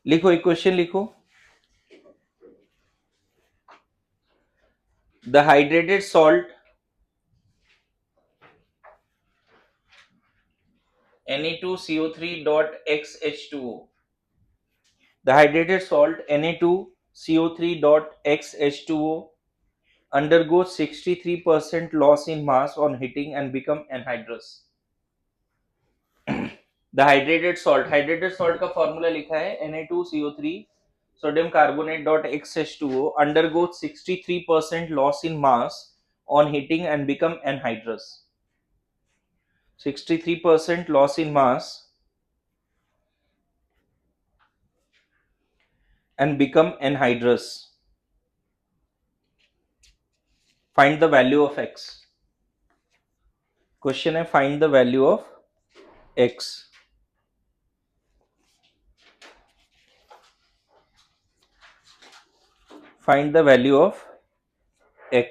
लिखो इक्वेशन लिखो, the hydrated salt Na2CO3.XH2O, the hydrated salt Na2CO3.XH2O undergoes 63% loss in mass on heating and become anhydrous. The hydrated salt का formula लिखा है Na2CO3 sodium carbonate dot XH2O undergo 63% loss in mass on heating and become anhydrous. 63% loss in mass and become anhydrous. Find the value of x. Question है find the value of x. Find the value of x.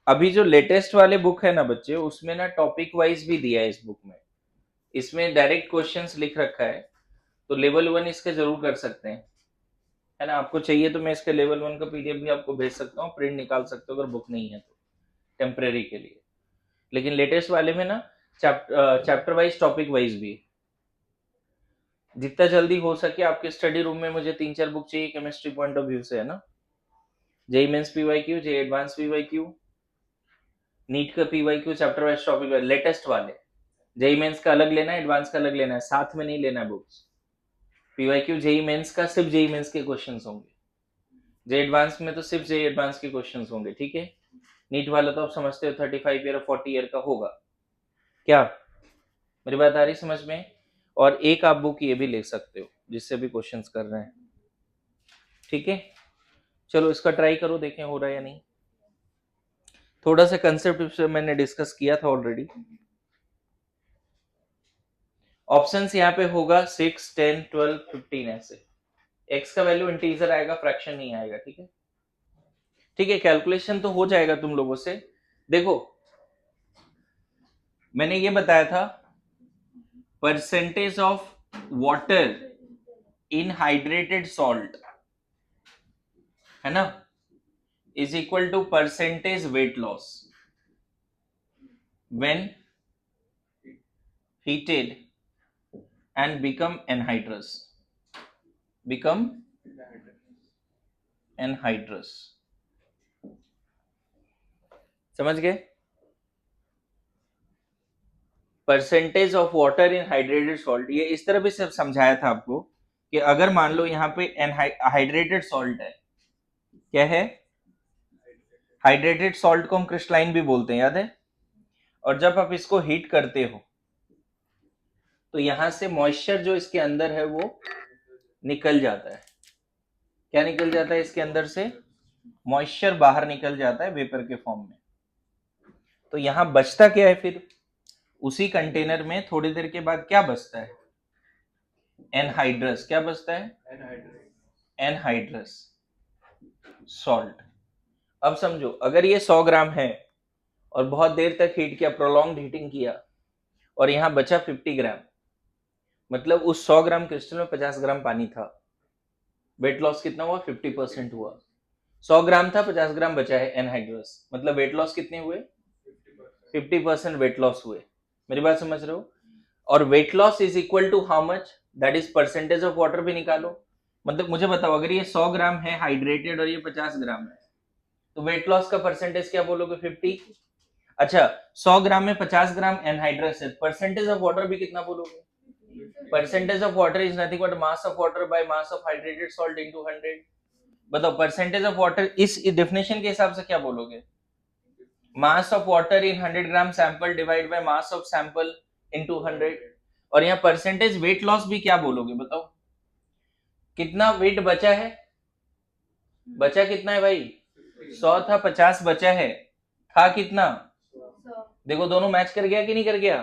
अभी जो latest वाले book है ना बच्चे, उसमें ना topic wise भी दिया है इस बुक में. इसमें डायरेक्ट क्वेश्चंस लिख रखा है, तो लेवल 1 इसके जरूर कर सकते हैं, है ना. आपको चाहिए तो मैं इसके लेवल 1 का पीडीएफ भी आपको भेज सकता हूँ, प्रिंट निकाल सकते हो अगर बुक नहीं है तो, टेम्परेरी के लिए. लेकिन लेटेस्ट वाले में ना चैप्टर वाइज टॉपिक वाइज भी. जितना जल्दी हो सके आपके स्टडी रूम में मुझे 3-4 बुक चाहिए केमिस्ट्री पॉइंट ऑफ व्यू से, है ना. JEE Mains PYQ, JEE advanced PYQ, NEET का PYQ chapter wise topic wise latest वाले. जेई मेंस का अलग लेना है, एडवांस का अलग लेना है, साथ में नहीं लेना है बुक्स. पीवाईक्यू जेई मेंस का सिर्फ जेई मेंस के क्वेश्चंस होंगे, जेई एडवांस में तो सिर्फ जेई एडवांस के क्वेश्चंस होंगे, ठीक है. नीट वाला तो आप समझते हो 35 ईयर 40 ईयर का होगा. क्या मेरी बात आ रही समझ में? और एक आप बुक ये भी ले सकते हो जिससे भी क्वेश्चंस कर रहे हैं, ठीक है. चलो इसका ट्राई करो, देखें हो रहा है या नहीं. थोड़ा सा कंसेप्ट मैंने डिस्कस किया था ऑलरेडी. ऑप्शंस यहाँ पे होगा 6, 10, 12, 15 ऐसे. एक्स का वैल्यू इंटीजर आएगा, फ्रैक्शन नहीं आएगा, ठीक है. ठीक है, कैलकुलेशन तो हो जाएगा तुम लोगों से. देखो मैंने ये बताया था, percentage of water in hydrated salt, है ना, is equal to percentage weight loss when heated and become anhydrous. Become anhydrous. समझ गए? Percentage of water in hydrated salt, ये इस तरह भी सिर्फ समझाया था आपको कि अगर मान लो यहाँ पे हाइड्रेटेड सॉल्ट है, क्या है, हाइड्रेटेड सॉल्ट को हम क्रिस्टलाइन भी बोलते हैं, याद है. और जब आप इसको हीट करते हो तो यहां से मॉइस्चर जो इसके अंदर है वो निकल जाता है. क्या निकल जाता है इसके अंदर से? मॉइस्चर बाहर निकल जाता है वेपर के फॉर्म में. तो यहां बचता क्या है फिर? उसी कंटेनर में थोड़ी देर के बाद क्या बचता है? एनहाइड्रस. क्या बचता है? Anhydrous salt. अब समझो अगर ये 100 ग्राम है और बहुत देर तक हीट किया, प्रोलॉन्ग हीटिंग किया, और यहां बचा 50 ग्राम, मतलब उस 100 ग्राम क्रिस्टल में 50 ग्राम पानी था. वेट लॉस कितना हुआ? 50% हुआ. 100 ग्राम था, 50 ग्राम बचा है एनहाइड्रस, मतलब वेट लॉस कितने हुए? 50% वेट लॉस हुए. मेरी बात समझ रहे हो? और weight loss is equal to how much? That is percentage of water भी निकालो. मतलब मुझे बताओ, अगर ये 100 ग्राम है हाइड्रेटेड और ये 50 ग्राम है, तो वेट लॉस का परसेंटेज क्या बोलोगे? 50. अच्छा, 100 ग्राम में 50 ग्राम एनहाइड्रस है, परसेंटेज ऑफ वाटर भी कितना बोलोगे? Percentage of water is nothing but mass of water by mass of hydrated salt into 100. बताओ परसेंटेज ऑफ वाटर इस डेफिनेशन के हिसाब से क्या बोलोगे? Mass of water in 100 gram sample divide by mass of sample into 100. और यहाँ percentage weight loss भी क्या बोलोगे? बताओ कितना वेट बचा है? बचा कितना है भाई? 100 था, 50 बचा है, था कितना? देखो दोनों मैच कर गया कि नहीं कर गया?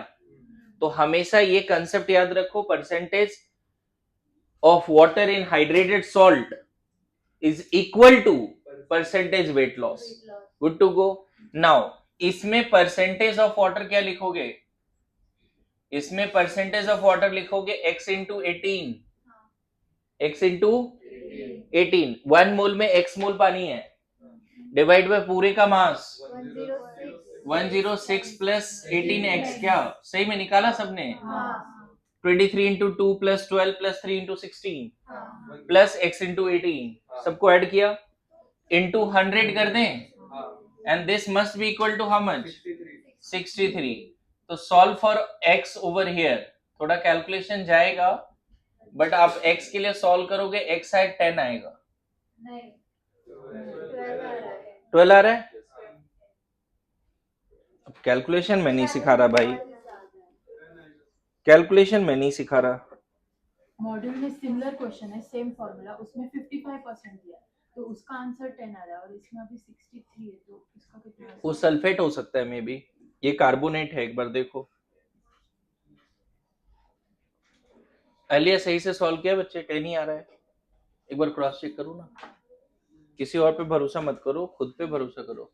तो हमेशा ये कंसेप्ट याद रखो, percentage of water in hydrated salt is equal to percentage weight loss. Good to go. Now इसमें परसेंटेज ऑफ वाटर क्या लिखोगे? इसमें परसेंटेज ऑफ वाटर लिखोगे x into 18, x into 18, 1 mole में x मोल पानी है, डिवाइड बाय पूरे का मास 106 प्लस 18x, क्या सही में निकाला सबने? 23 into 2 plus 12 plus 3 into 16 plus x into 18, सबको ऐड किया, इंटू 100 कर दें, and this must be equal to how much? 63। तो solve for x over here, थोड़ा कैलकुलेशन जाएगा, बट आप x के लिए सॉल्व करोगे, x शायद 10 आएगा, 12 आ रहा है। अब कैलकुलेशन मैं नहीं सिखा रहा भाई, कैलकुलेशन मैं नहीं सिखा रहा। मॉड्यूल में सिमिलर क्वेश्चन है, सेम फॉर्मूला, उसमें 55% दिया, तो उसका आंसर 10 आ रहा है, और इसमें अभी 63 है, तो इसका कितना? वो सल्फेट हो सकता है मे बी, ये कार्बोनेट है, एक बार देखो। अलिया सही से सॉल्व किया बच्चे? 10 ही आ रहा है, एक बार क्रॉस चेक करो ना, किसी और पे भरोसा मत करो, खुद पे भरोसा करो।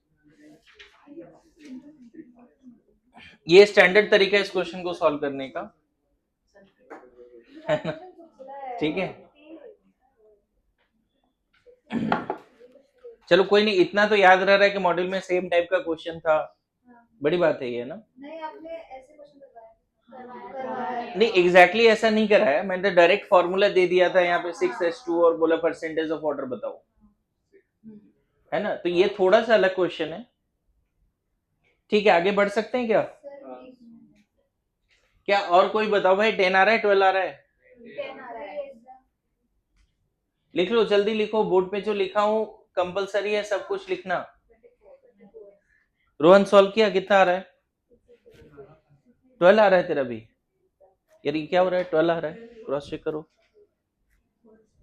ये स्टैंडर्ड तरीका है इस क्वेश्चन को सॉल्व करने का, है ना? ठीक है, चलो कोई नहीं, इतना तो याद रह रहा है कि मॉड्यूल में सेम टाइप का क्वेश्चन था, बड़ी बात है ये ना। नहीं, आपने ऐसे क्वेश्चन करवाया नहीं एग्जैक्टली ऐसा नहीं कराया, मैंने तो डायरेक्ट फॉर्मूला दे दिया था यहाँ पे 6s2 और बोला परसेंटेज ऑफ वाटर बताओ, है ना? तो ये थोड़ा सा अलग क्वेश्चन है। ठीक है, आगे बढ़ सकते हैं क्या? क्या और कोई बताओ भाई, 10 आ रहा है, 12 आ रहा है? 10 आ रहा है। लिख लो, जल्दी लिखो, बोर्ड पे जो लिखा हूं कंपलसरी है सब कुछ लिखना। रोहन सॉल्व किया, कितना आ रहा है? 12 आ रहा है तेरा भी? यार ये क्या हो रहा है, 12 आ रहा है, क्रॉस चेक करो।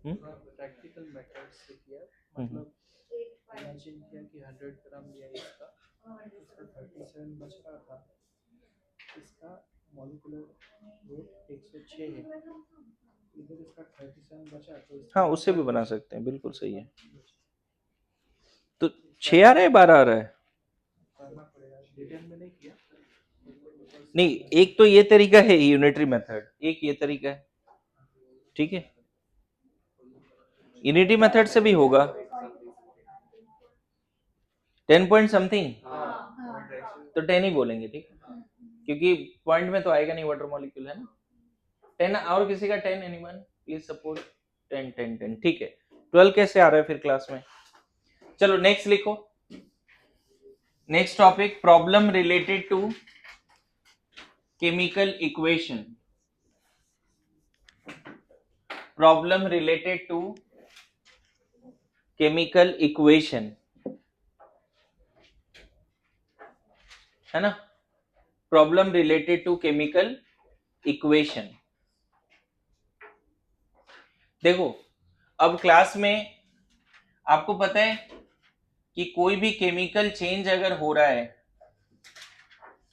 प्रैक्टिकल मेथड से किया, मतलब इमेजिन किया कि 100 ग्राम लिया इसका 37 बच रहा था, इसका मॉलिक्यूलर वेट 106 है, इधर इसका 37 बचा, तो हाँ उससे भी बना सकते हैं, बिल्कुल सही है। तो 6 आ रहा है, 12 आ रहा है? करना पड़ेगा, डिटेल में नहीं किया। नहीं, एक तो ये तरीका है यूनिटरी मेथड, एक ये तरीका है, ठीक है? यूनिटरी मेथड से भी होगा 10 पॉइंट समथिंग, तो 10 ही बोलेंगे, ठीक है? क्योंकि पॉइंट में तो आएगा नहीं, वाटर मॉलिक्यूल है ना। 10 और किसी का 10, एनीवन प्लीज सपोर्ट? 10 10 10, ठीक है। 12 कैसे आ रहा है फिर क्लास में? चलो नेक्स्ट लिखो, next topic, problem related to chemical equation, problem related to chemical equation, है ना? Problem related to chemical equation. देखो, अब क्लास में आपको पता है कि कोई भी केमिकल चेंज अगर हो रहा है,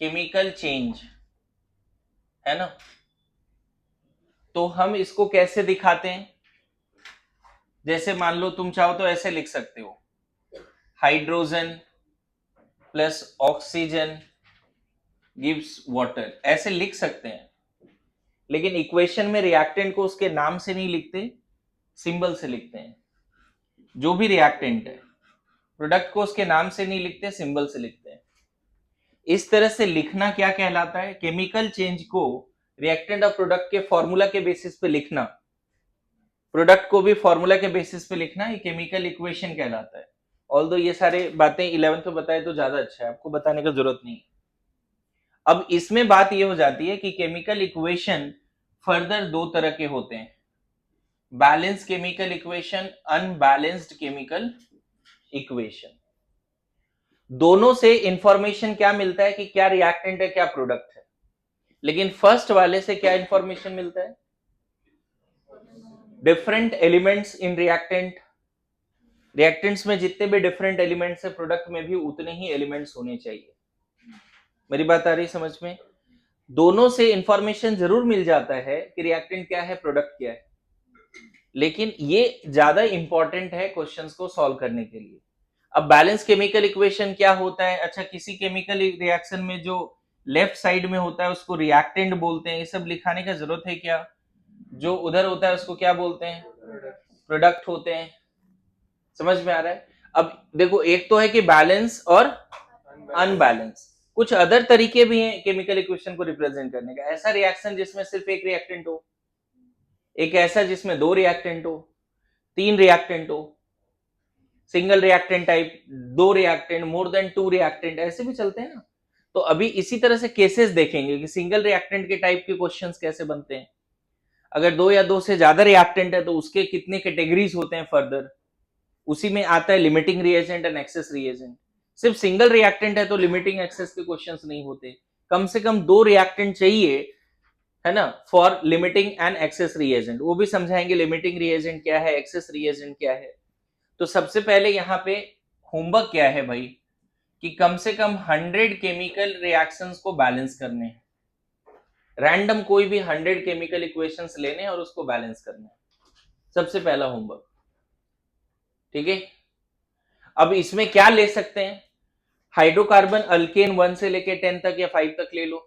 केमिकल चेंज, है ना, तो हम इसको कैसे दिखाते हैं? जैसे मान लो तुम चाहो तो ऐसे लिख सकते हो, hydrogen plus oxygen gives water, ऐसे लिख सकते हैं। लेकिन इक्वेशन में रिएक्टेंट को उसके नाम से नहीं लिखते, सिंबल से लिखते हैं। जो भी रिएक्टेंट है, प्रोडक्ट को उसके नाम से नहीं लिखते, सिंबल से लिखते हैं। इस तरह से लिखना क्या कहलाता है? केमिकल चेंज को रिएक्टेंट और प्रोडक्ट के फॉर्मूला के बेसिस पे लिखना, प्रोडक्ट को भी फॉर्मूला के बेसिस पे लिखना, ये केमिकल इक्वेशन कहलाता है। ऑल्दो ये सारे बातें 11th में बताए तो ज्यादा अच्छा है, आपको बताने की जरूरत नहीं। अब इसमें बात ये हो जाती है कि केमिकल इक्वेशन फर्दर दो तरह के होते हैं, balance chemical equation, unbalanced chemical equation. दोनों से इंफॉर्मेशन क्या मिलता है कि क्या रिएक्टेंट है, क्या प्रोडक्ट है। लेकिन फर्स्ट वाले से क्या इंफॉर्मेशन मिलता है? Different elements in reactant, reactants में जितने भी डिफरेंट एलिमेंट्स है, प्रोडक्ट में भी उतने ही एलिमेंट्स होने चाहिए। मेरी बात आ रही समझ में? दोनों से इंफॉर्मेशन जरूर मिल जाता है कि रिएक्टेंट क्या है, प्रोडक्ट क्या है, लेकिन ये ज्यादा इंपॉर्टेंट है क्वेश्चंस को सॉल्व करने के लिए। अब बैलेंस केमिकल इक्वेशन क्या होता है? अच्छा, किसी केमिकल रिएक्शन में जो लेफ्ट साइड में होता है उसको रिएक्टेंट बोलते हैं। ये सब लिखाने का जरूरत है क्या? जो उधर होता है उसको क्या बोलते हैं? प्रोडक्ट होते हैं। समझ में आ रहा है? अब देखो, एक तो है कि बैलेंस और अनबैलेंस। कुछ अदर तरीके भी हैं केमिकल इक्वेशन को रिप्रेजेंट करने का। ऐसा रिएक्शन जिसमें सिर्फ एक रिएक्टेंट हो, एक ऐसा जिसमें 2 रिएक्टेंट हो, 3 रिएक्टेंट हो, single reactant type, 2 reactant, more than 2 reactant, ऐसे भी चलते हैं ना। तो अभी इसी तरह से केसेस देखेंगे कि सिंगल रिएक्टेंट के टाइप के क्वेश्चंस कैसे बनते हैं। अगर 2 या 2 से ज्यादा रिएक्टेंट है तो उसके कितने कैटेगरीज होते हैं फर्दर, उसी में आता है limiting reagent and access reagent. सिर्फ सिंगल रिएक्टेंट है तो लिमिटिंग एक्सेस के क्वेश्चंस नहीं होते, कम से कम 2 रिएक्टेंट चाहिए, है ना, for limiting and access reagent. वो भी समझाएंगे लिमिटिंग रिएजेंट क्या है, एक्सेस रिएजेंट क्या है। तो सबसे पहले यहाँ पे होमवर्क क्या है भाई, कि कम से कम 100 केमिकल रिएक्शंस को बैलेंस करने हैं। रैंडम कोई भी 100 केमिकल इक्वेशंस लेने और उसको बैलेंस करना है, सबसे पहला होमवर्क। ठीक है। अब इसमें क्या ले सकते हैं? हाइड्रोकार्बन अल्केन 1 से लेके 10 तक या 5 तक ले लो।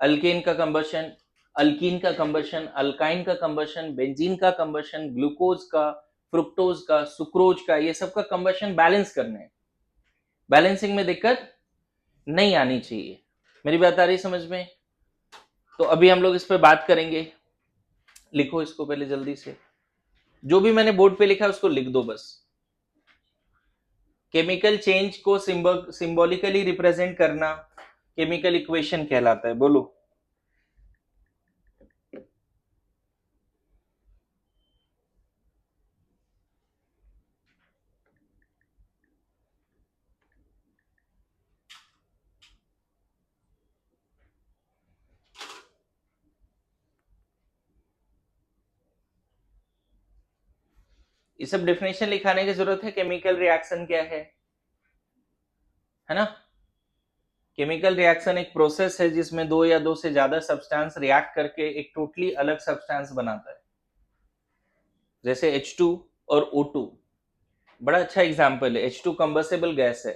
अल्केन का कंबशन, अल्कीन का कंबशन, अल्काइन का कंबशन, बेंजीन का कंबशन, ग्लूकोज का, फ्रुक्टोज का, सुक्रोज का, ये सब का कंबशन बैलेंस करने हैं। बैलेंसिंग में दिक्कत नहीं आनी चाहिए। मेरी बात आ रही समझ में? तो अभी हम लोग इस पर बात करेंगे। लिखो इसको पहले जल्दी से, जो भी मैंने बोर्ड पे लिखा है उसको लिख दो बस। केमिकल चेंज को सिंबॉलिकली रिप्रेजेंट करना केमिकल इक्वेशन कहलाता है। बोलो। ये सब डेफिनेशन लिखाने की जरूरत है। केमिकल रिएक्शन क्या है ना? केमिकल रिएक्शन एक प्रोसेस है जिसमें 2 या 2 से ज्यादा सब्सटेंस रिएक्ट करके एक टोटली अलग सब्सटेंस बनाता है। जैसे H2 और O2 बड़ा अच्छा एग्जांपल है। H2 कंबसेबल गैस है,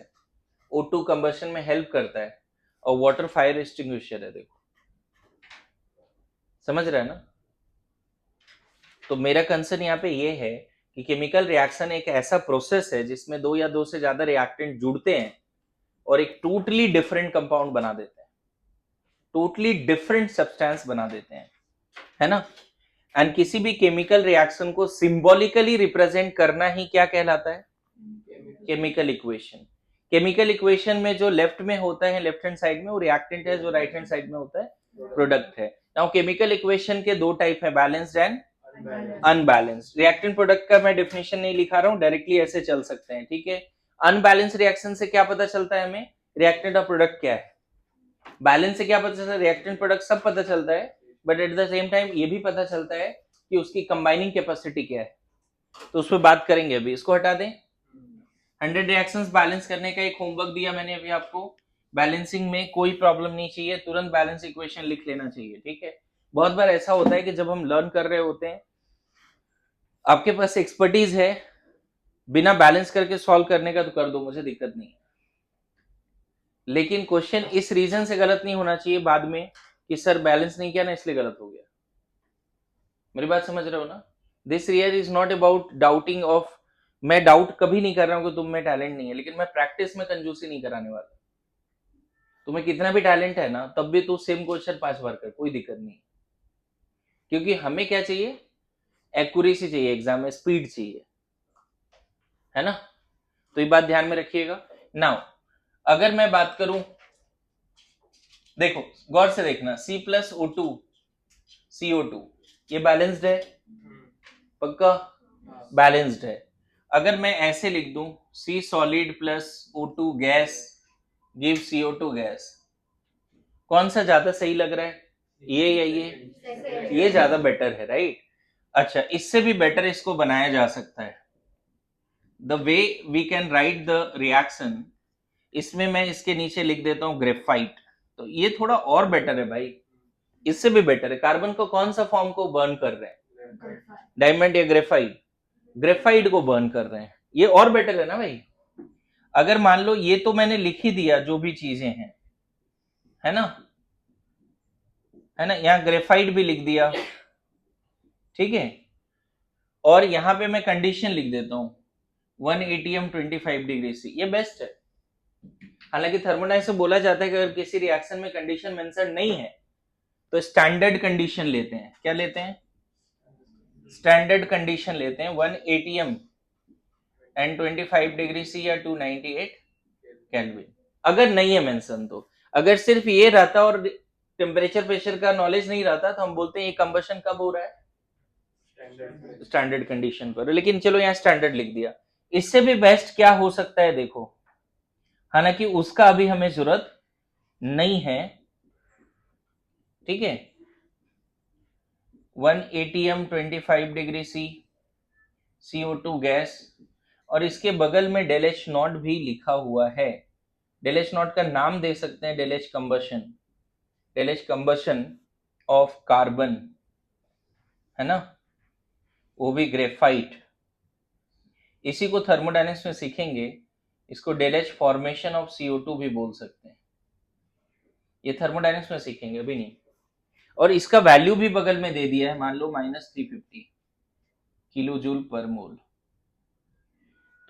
O2 कंबशन में हेल्प करता है, और वाटर फायर एक्सटिंग्विशर है। देखो, समझ रहे हैं ना? तो मेरा कंसर्न यहाँ पे ये है कि केमिकल रिएक्शन एक ऐसा प्रोसेस है जिसमें 2 या 2 से ज्यादा रिएक्टेंट जुड़ते हैं और एक टोटली डिफरेंट कंपाउंड बना देते हैं, टोटली डिफरेंट सब्सटेंस बना देते हैं, है ना? एंड किसी भी केमिकल रिएक्शन को सिंबॉलिकली रिप्रेजेंट करना ही क्या कहलाता है? Chemical equation. केमिकल इक्वेशन में जो लेफ्ट में होता है, लेफ्ट हैंड साइड में, वो रिएक्टेंट है, जो राइट हैंड साइड में होता है प्रोडक्ट है। नाउ केमिकल इक्वेशन के 2 टाइप है, balanced and unbalanced. Reactant product का मैं डेफिनेशन नहीं लिखा रहा हूं, डायरेक्टली ऐसे चल सकते हैं। ठीक है। अनबैलेंस रिएक्शन से क्या पता चलता है हमें? रिएक्टेंट और प्रोडक्ट क्या है। बैलेंस से क्या पता चलता है? रिएक्टेंट प्रोडक्ट सब पता चलता है, but at the same time ये भी पता चलता है कि उसकी कंबाइनिंग कैपेसिटी क्या है। तो उस पर बात करेंगे अभी। इसको हटा दें। 100 रिएक्शंस बैलेंस करने का एक होमवर्क दिया मैंने अभी आपको। बैलेंसिंग में कोई प्रॉब्लम नहीं चाहिए, तुरंत बैलेंस इक्वेशन लिख लेना चाहिए। ठीक है। बहुत बार ऐसा होता है कि जब हम लर्न कर रहे होते हैं, आपके पास एक्सपर्टीज है, बिना बैलेंस करके सॉल्व करने का तो कर दो, मुझे दिक्कत नहीं है, लेकिन क्वेश्चन इस रीजन से गलत नहीं होना चाहिए बाद में कि सर बैलेंस नहीं किया ना इसलिए गलत हो गया। मेरी बात समझ रहे हो ना? This year is not about doubting of, मैं डाउट कभी नहीं कर रहा हूं कि तुम में टैलेंट नहीं है, लेकिन मैं प्रैक्टिस में कंजूसी नहीं कराने वाला। तुम्हें कितना भी टैलेंट है ना, तब भी तू सेम क्वेश्चन 5 बार कर, कोई दिक्कत नहीं, क्योंकि हमें क्या चाहिए? एक्यूरेसी चाहिए, एग्जाम में स्पीड चाहिए, है ना? तो ये बात ध्यान में रखिएगा। नाउ अगर मैं बात करूं, देखो गौर से देखना, C+O2 CO2 ये बैलेंस्ड है, पक्का बैलेंस्ड है। अगर मैं ऐसे लिख दूं C solid plus O2 gas give CO2 gas, कौन सा ज्यादा सही लग रहा है? ये या ये ज्यादा बेटर है, राइट? अच्छा, इससे भी बेटर इसको बनाया जा सकता है। The way we can write the reaction, इसमें मैं इसके नीचे लिख देता हूं ग्रेफाइट। तो ये थोड़ा और बेटर है भाई, इससे भी बेटर है। कार्बन को कौन सा फॉर्म को बर्न कर रहे हैं? डायमंड या ग्रेफाइट? ग्रेफाइट को बर्न कर रहे हैं, ये और बेटर है ना भाई। अगर मान लो ये तो मैंने लिख ही दिया जो भी चीजें हैं, है ना, है ना, यहाँ ग्रेफाइट भी लिख दिया, ठीक है। और यहाँ पे मैं कंडीशन लिख देता हूँ 1 ATM 25 डिग्री सी, ये बेस्ट है। हालांकि थर्मोडायनेमिक्स से बोला जाता है कि अगर किसी रिएक्शन में कंडीशन मेंशन नहीं है तो स्टैंडर्ड कंडीशन लेते हैं। क्या लेते हैं? स्टैंडर्ड कंडीशन लेते हैं 1 ATM एंड 25 डिग्री सी या 298 केल्विन। अगर नहीं है मेंशन तो, अगर सिर्फ ये रहता और टेम्परेचर प्रेशर का नॉलेज नहीं रहता तो हम बोलते हैं ये कंबशन कब हो रहा है? स्टैंडर्ड कंडीशन पर। लेकिन चलो यहाँ स्टैंडर्ड लिख दिया। इससे भी बेस्ट क्या हो सकता है देखो, हालांकि उसका अभी हमें जरूरत नहीं है, ठीक है। 1 ATM 25 degree C CO2 gas, और इसके बगल में डेल एच नॉट भी लिखा हुआ है। डेल एच नॉट का नाम दे सकते हैं del H combustion, del H combustion of carbon, है ना, वो भी ग्रेफाइट। इसी को थर्मोडायनेमिक्स में सीखेंगे, इसको del H formation of CO2 भी बोल सकते हैं। ये थर्मोडायनेमिक्स में सीखेंगे, अभी नहीं। और इसका वैल्यू भी बगल में दे दिया है, मान लो -350 किलो जूल पर मोल।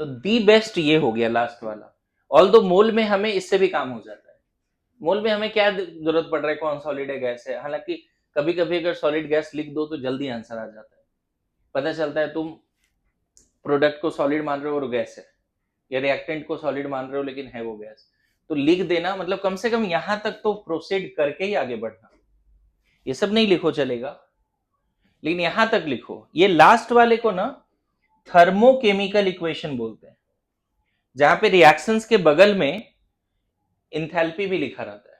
तो दी बेस्ट ये हो गया लास्ट वाला। ऑल दो मोल में हमें इससे भी काम हो जाता है। मोल में हमें क्या जरूरत पड़ रहा है, कौन सॉलिड है गैस है। हालांकि कभी कभी अगर सॉलिड गैस लिख दो तो जल्दी आंसर आ जाता है, पता चलता है तुम प्रोडक्ट को सॉलिड मान रहे हो और गैस है, या रिएक्टेंट को सॉलिड मान रहे हो लेकिन है वो गैस। तो लिख देना, मतलब कम से कम यहां तक तो प्रोसीड करके ही आगे बढ़ना। ये सब नहीं लिखो चलेगा, लेकिन यहां तक लिखो। ये लास्ट वाले को ना थर्मोकेमिकल इक्वेशन बोलते हैं, जहां पे रिएक्शंस के बगल में इंथैल्पी भी लिखा रहता है।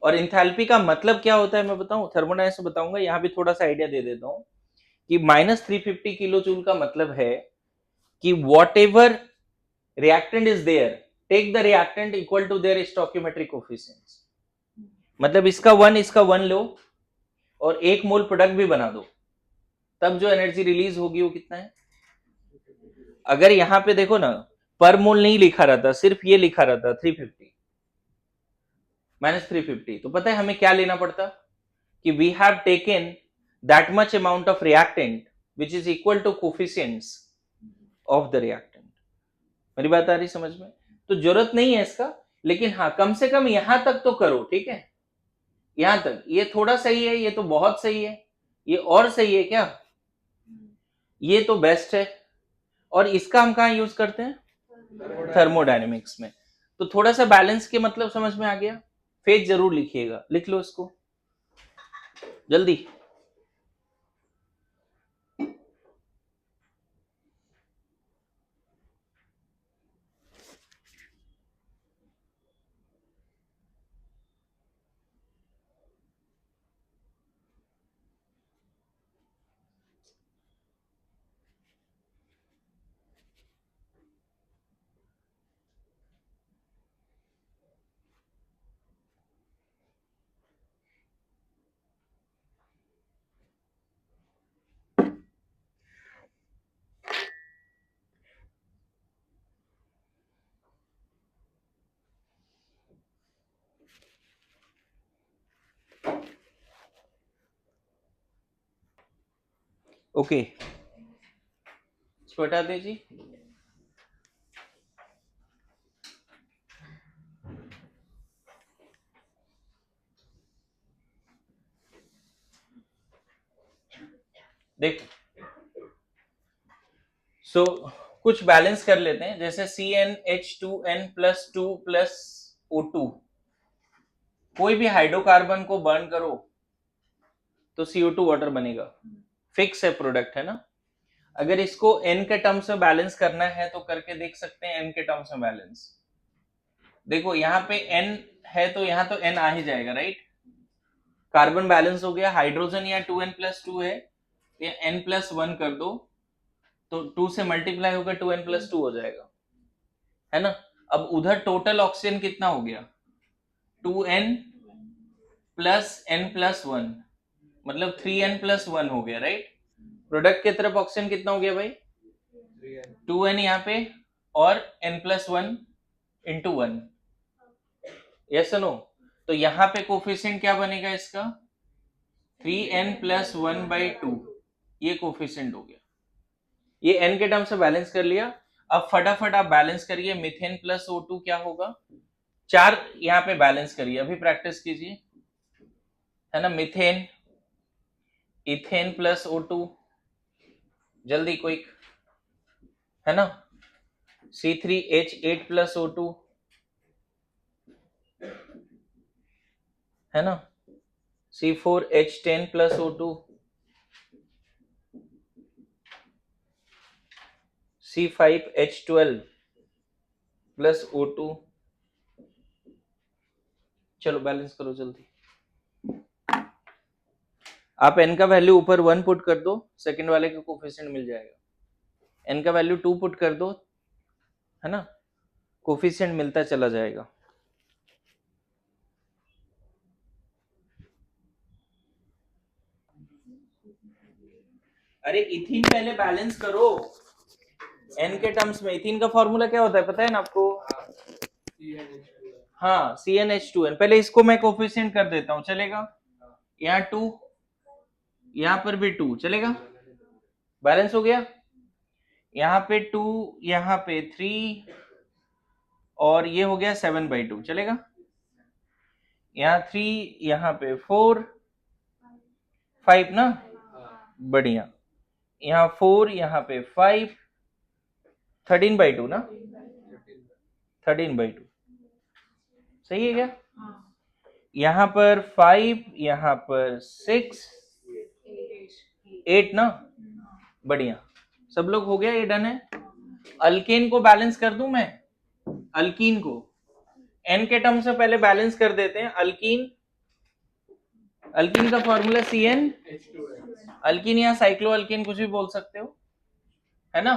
और इंथैल्पी का मतलब क्या होता है मैं बताऊं, थर्मोडायनेमिक्स में बताऊंगा। यहां भी थोड़ा सा आइडिया दे देता हूं कि -350 किलो जूल का मतलब है कि whatever reactant is there, take the reactant equal to their stoichiometric coefficients. मतलब इसका 1 लो और 1 मोल प्रोडक्ट भी बना दो, तब जो एनर्जी रिलीज होगी वो कितना है। अगर यहां पे देखो ना, पर मोल नहीं लिखा रहता, सिर्फ ये लिखा रहता 350 -350, तो पता है हमें क्या लेना पड़ता कि we have taken that much amount of reactant which is equal to coefficients of the reactant. मेरी बात आ रही समझ में? तो जरूरत नहीं है इसका, लेकिन हाँ कम से कम यहां तक तो करो, ठीक है। यहां तक ये थोड़ा सही है, ये तो बहुत सही है, ये और सही है क्या, ये तो बेस्ट है। और इसका हम कहां यूज करते हैं? थर्मोडायनेमिक्स में। तो थोड़ा सा बैलेंस के मतलब समझ में आ गया। फेज जरूर लिखिएगा, लिख लो इसको जल्दी। ओके, इसको हटा दीजिए। देखो सो कुछ बैलेंस कर लेते हैं, जैसे CnH2n + 2 + O2। कोई भी हाइड्रोकार्बन को बर्न करो तो CO2 वाटर बनेगा, फिक्स है प्रोडक्ट, है ना। अगर इसको n के टर्म्स में बैलेंस करना है तो करके देख सकते हैं, n के टर्म्स में बैलेंस। देखो यहाँ पे n है तो यहाँ तो n आ ही जाएगा, राइट। कार्बन बैलेंस हो गया, हाइड्रोजन या 2n + 2 है, तो n + 1 कर दो तो 2 से मल्टीप्लाई होकर 2n + 2 हो जाएगा, है ना। अब उधर टोटल ऑक्सीजन कितना हो गया, 2n + n + 1, मतलब 3n + 1 हो गया, राइट। प्रोडक्ट की तरफ ऑक्सीजन कितना हो गया भाई, 2n यहाँ पे और n + 1 × 1, यस नो। तो यहाँ पे कोफिशिएंट क्या बनेगा इसका 3n + 1/2, ये कोफिशिएंट हो गया। ये n के टर्म से बैलेंस कर लिया। अब फटाफट आप बैलेंस करिए, मीथेन प्लस O2 क्या होगा, 4 यहाँ पे बैलेंस करिए, अभी प्रैक्टिस कीजिए, है ना। मीथेन, इथेन प्लस O2, जल्दी क्विक, है ना। C3H8 + O2, है ना। C4H10 + O2, C5H12 + O2। चलो बैलेंस करो जल्दी। आप n का वैल्यू ऊपर 1 पुट कर दो, सेकंड वाले का कोफिशिएंट मिल जाएगा। n का वैल्यू 2 पुट कर दो, है ना, कोफिशिएंट मिलता चला जाएगा। अरे इथीन पहले बैलेंस करो n के टर्म्स में। इथीन का फॉर्मूला क्या होता है पता है ना आपको? हाँ, CnH2n। पहले इसको मैं कोफिशिएंट कर देता हूं, चलेगा? यहाँ 2, यहाँ पर भी 2, चलेगा? बैलेंस हो गया। यहाँ पे 2, यहाँ पे 3, और ये हो गया 7/2, चलेगा? यहाँ 3, यहाँ पे 4, 5 ना, बढ़िया। यहाँ 4, यहाँ पे 5, 13/2 ना, 13/2 सही है क्या? यहाँ पर 5, यहाँ पर 6, 8 ना, बढ़िया। सब लोग हो गया, ये डन है। अल्केन को बैलेंस कर दूं मैं, अल्कीन को n के टर्म से पहले बैलेंस कर देते हैं। अल्कीन, अल्कीन का फॉर्मूला CN, अल्कीन या साइक्लो अल्कीन कुछ भी बोल सकते हो, है ना।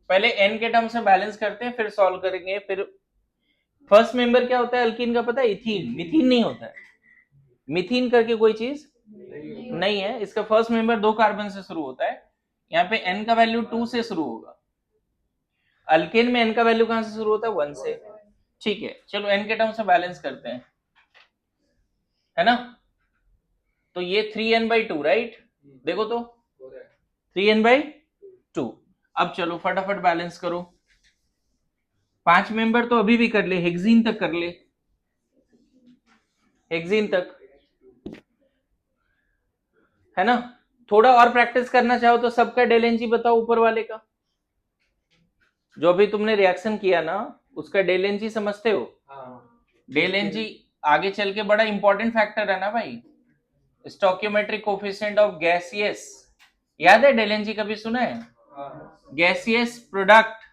पहले n के टर्म से बैलेंस करते हैं, फिर सॉल्व करेंगे। फिर फर्स्ट मेंबर क्या होता है अल्कीन का पता है? इथीन, मिथीन नहीं होता है। मिथीन करके कोई चीज नहीं है। इसका फर्स्ट मेंबर 2 कार्बन से शुरू होता है। यहाँ पे n का वैल्यू 2 से शुरू होगा। अल्केन में n का वैल्यू कहां से शुरू होता है? 1 से। ठीक है, चलो n के टर्म से बैलेंस करते हैं, है ना। तो ये 3n/2 राइट, देखो तो 3n/2। अब चलो फटाफट बैलेंस करो। 5 मेंबर तो अभी भी कर ले, हेक्सीन तक कर ले, हेक्सीन तक, है ना। थोड़ा और प्रैक्टिस करना चाहो तो सबका डेल एनजी बताओ, ऊपर वाले का जो अभी तुमने रिएक्शन किया ना, उसका डेल एनजी समझते हो? डेल एनजी आगे चल के बड़ा इंपॉर्टेंट फैक्टर है ना भाई। स्टोकियोमेट्रिक कोफिशिएंट ऑफ गैसियस, याद है डेल एनजी कभी सुना है? Gaseous product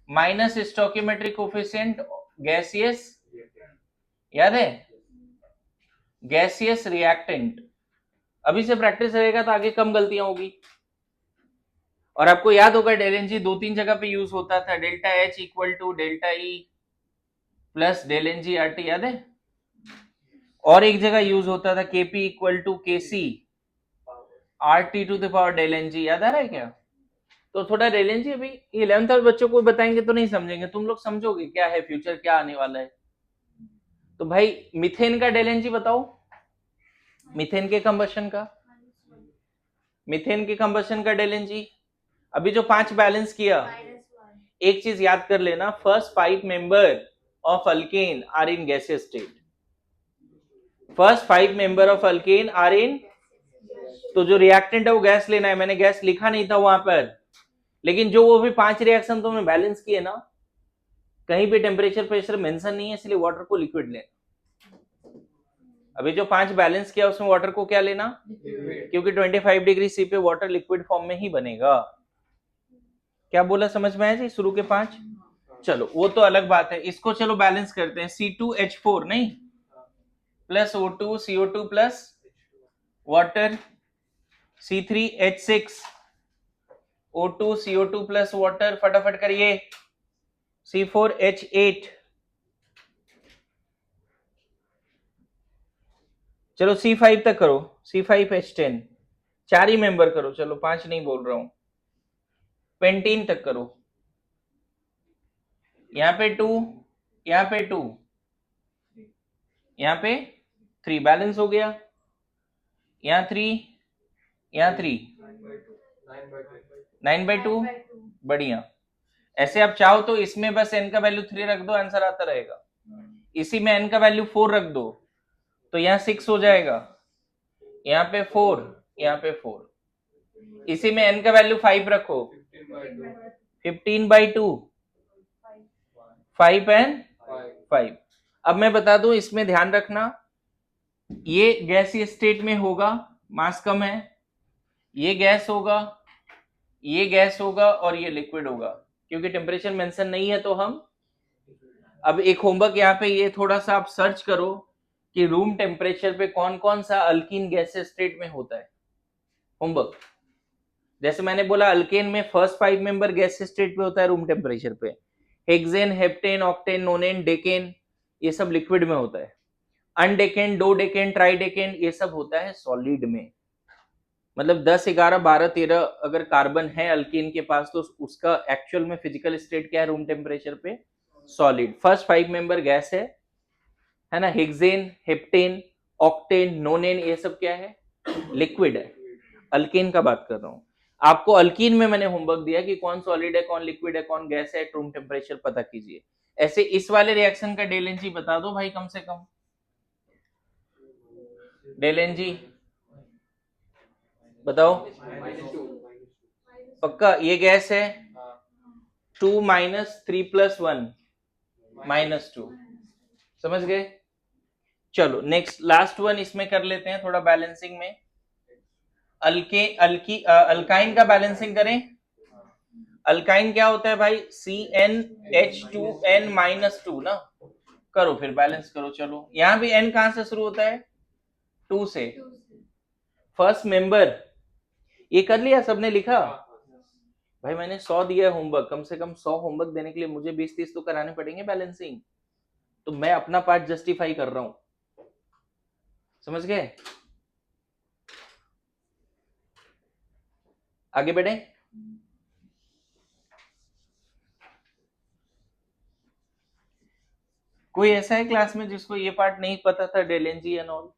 minus stoichiometric coefficient gaseous, याद है? Gaseous reactant. अभी से प्रैक्टिस रहेगा तो आगे कम गलतियां होगी। और आपको याद होगा डेल एनजी 2-3 जगह पे यूज होता था। Delta H = delta E plus del NG RT, याद है? और एक जगह यूज होता था KP = KC RT⁴ del NG, याद आ रहा है क्या? तो थोड़ा डेल एनजी अभी 11th वाले बच्चों को बताएंगे तो नहीं समझेंगे, तुम लोग समझोगे क्या है फ्यूचर, क्या आने वाला है। तो भाई मीथेन का डेल एनजी बताओ, मीथेन के कंबशन का, मीथेन के कंबशन का डेल एनजी। अभी जो 5 बैलेंस किया, एक चीज याद कर लेना, first 5 member of alkane are in gaseous state. First 5 member of alkane are in, तो जो रिएक्टेंट है वो गैस लेना है। मैंने गैस लिखा नहीं था वहां पर, लेकिन जो वो भी 5 रिएक्शन तुमने बैलेंस किए ना, कहीं भी टेम्परेचर प्रेशर मेंशन नहीं है, इसलिए वाटर को लिक्विड लेना। अभी जो 5 बैलेंस किया उसमें वाटर को क्या लेना, क्योंकि 25 डिग्री C पे वाटर लिक्विड फॉर्म में ही बनेगा। क्या बोला, समझ में आया जी? शुरू के 5, चलो वो तो अलग बात है। इसको चलो बैलेंस करते हैं। C2H4 नहीं plus O2 CO2 plus water, C3H6 O2 CO2 plus water, फटाफट करिए। C4H8, चलो C5 तक करो, C5H10, 4 ही मेंबर करो, चलो 5 नहीं बोल रहा हूं। पेंटीन तक करो, यहाँ पे 2, यहाँ पे 2, यहाँ पे 3 बैलेंस हो गया, यहाँ 3, यहाँ 3, 9/2, बढ़िया। ऐसे आप चाहो तो इसमें बस n का वैल्यू 3 रख दो, आंसर आता रहेगा। इसी में n का वैल्यू 4 रख दो तो यहाँ 6 हो जाएगा, यहाँ पे 4, यहाँ पे 4। इसी में n का वैल्यू 5 रखो, 15/2, 5 and 5। अब मैं बता दूं, इसमें ध्यान रखना, ये गैसीय स्टेट में होगा, मास कम है, ये गैस होगा, ये गैस होगा और ये लिक्विड होगा। क्योंकि टेम्परेचर मेंशन नहीं है तो हम अब एक होमवर्क यहाँ पे, ये थोड़ा सा आप सर्च करो कि रूम टेम्परेचर पे कौन कौन सा अल्कीन गैसीय स्टेट में होता है। होमवर्क, जैसे मैंने बोला अल्केन में फर्स्ट 5 मेंबर गैसीय स्टेट पे होता है रूम टेम्परेचर पे, हेक्सेन, हेप्टेन, ऑक्टेन, नोनेन, डेकेन ये सब लिक्विड में होता है, अनडेकेन, डोडेकेन, ट्राइडेकेन ये सब होता है सॉलिड में। मतलब 10, 11, 12, 13 अगर कार्बन है अल्कीन के पास तो उसका एक्चुअल में फिजिकल स्टेट क्या है रूम टेम्परेचर पे? सॉलिड। फर्स्ट 5 मेंबर गैस है ना, हेक्सेन, हेप्टेन, ऑक्टेन, नोनेन ये सब क्या है? लिक्विड है। अल्कीन का बात कर रहा हूं। आपको अल्कीन में मैंने होमवर्क दिया कि कौन सॉलिड है, कौन लिक्विड है, कौन गैस है, रूम टेम्परेचर पता कीजिए। ऐसे इस वाले रिएक्शन का डेल एनर्जी बता दो भाई, कम से कम डेल एनर्जी बताओ। पक्का ये गैस है, 2 - 3 + 1 -2, समझ गए? चलो नेक्स्ट लास्ट वन इसमें कर लेते हैं थोड़ा बैलेंसिंग में। अल्काइन का बैलेंसिंग करें। अल्काइन क्या होता है भाई? CnH2n -2 ना। करो फिर बैलेंस करो। चलो यहां भी n कहां से शुरू होता है? 2 से। फर्स्ट मेंबर ये कर लिया सबने, लिखा? भाई मैंने 100 दिया होमवर्क, कम से कम 100 होमवर्क देने के लिए मुझे 20-30 तो कराने पड़ेंगे बैलेंसिंग। तो मैं अपना पार्ट जस्टिफाई कर रहा हूं, समझ गए? आगे बढ़े। कोई ऐसा है क्लास में जिसको ये पार्ट नहीं पता था, del energy and all?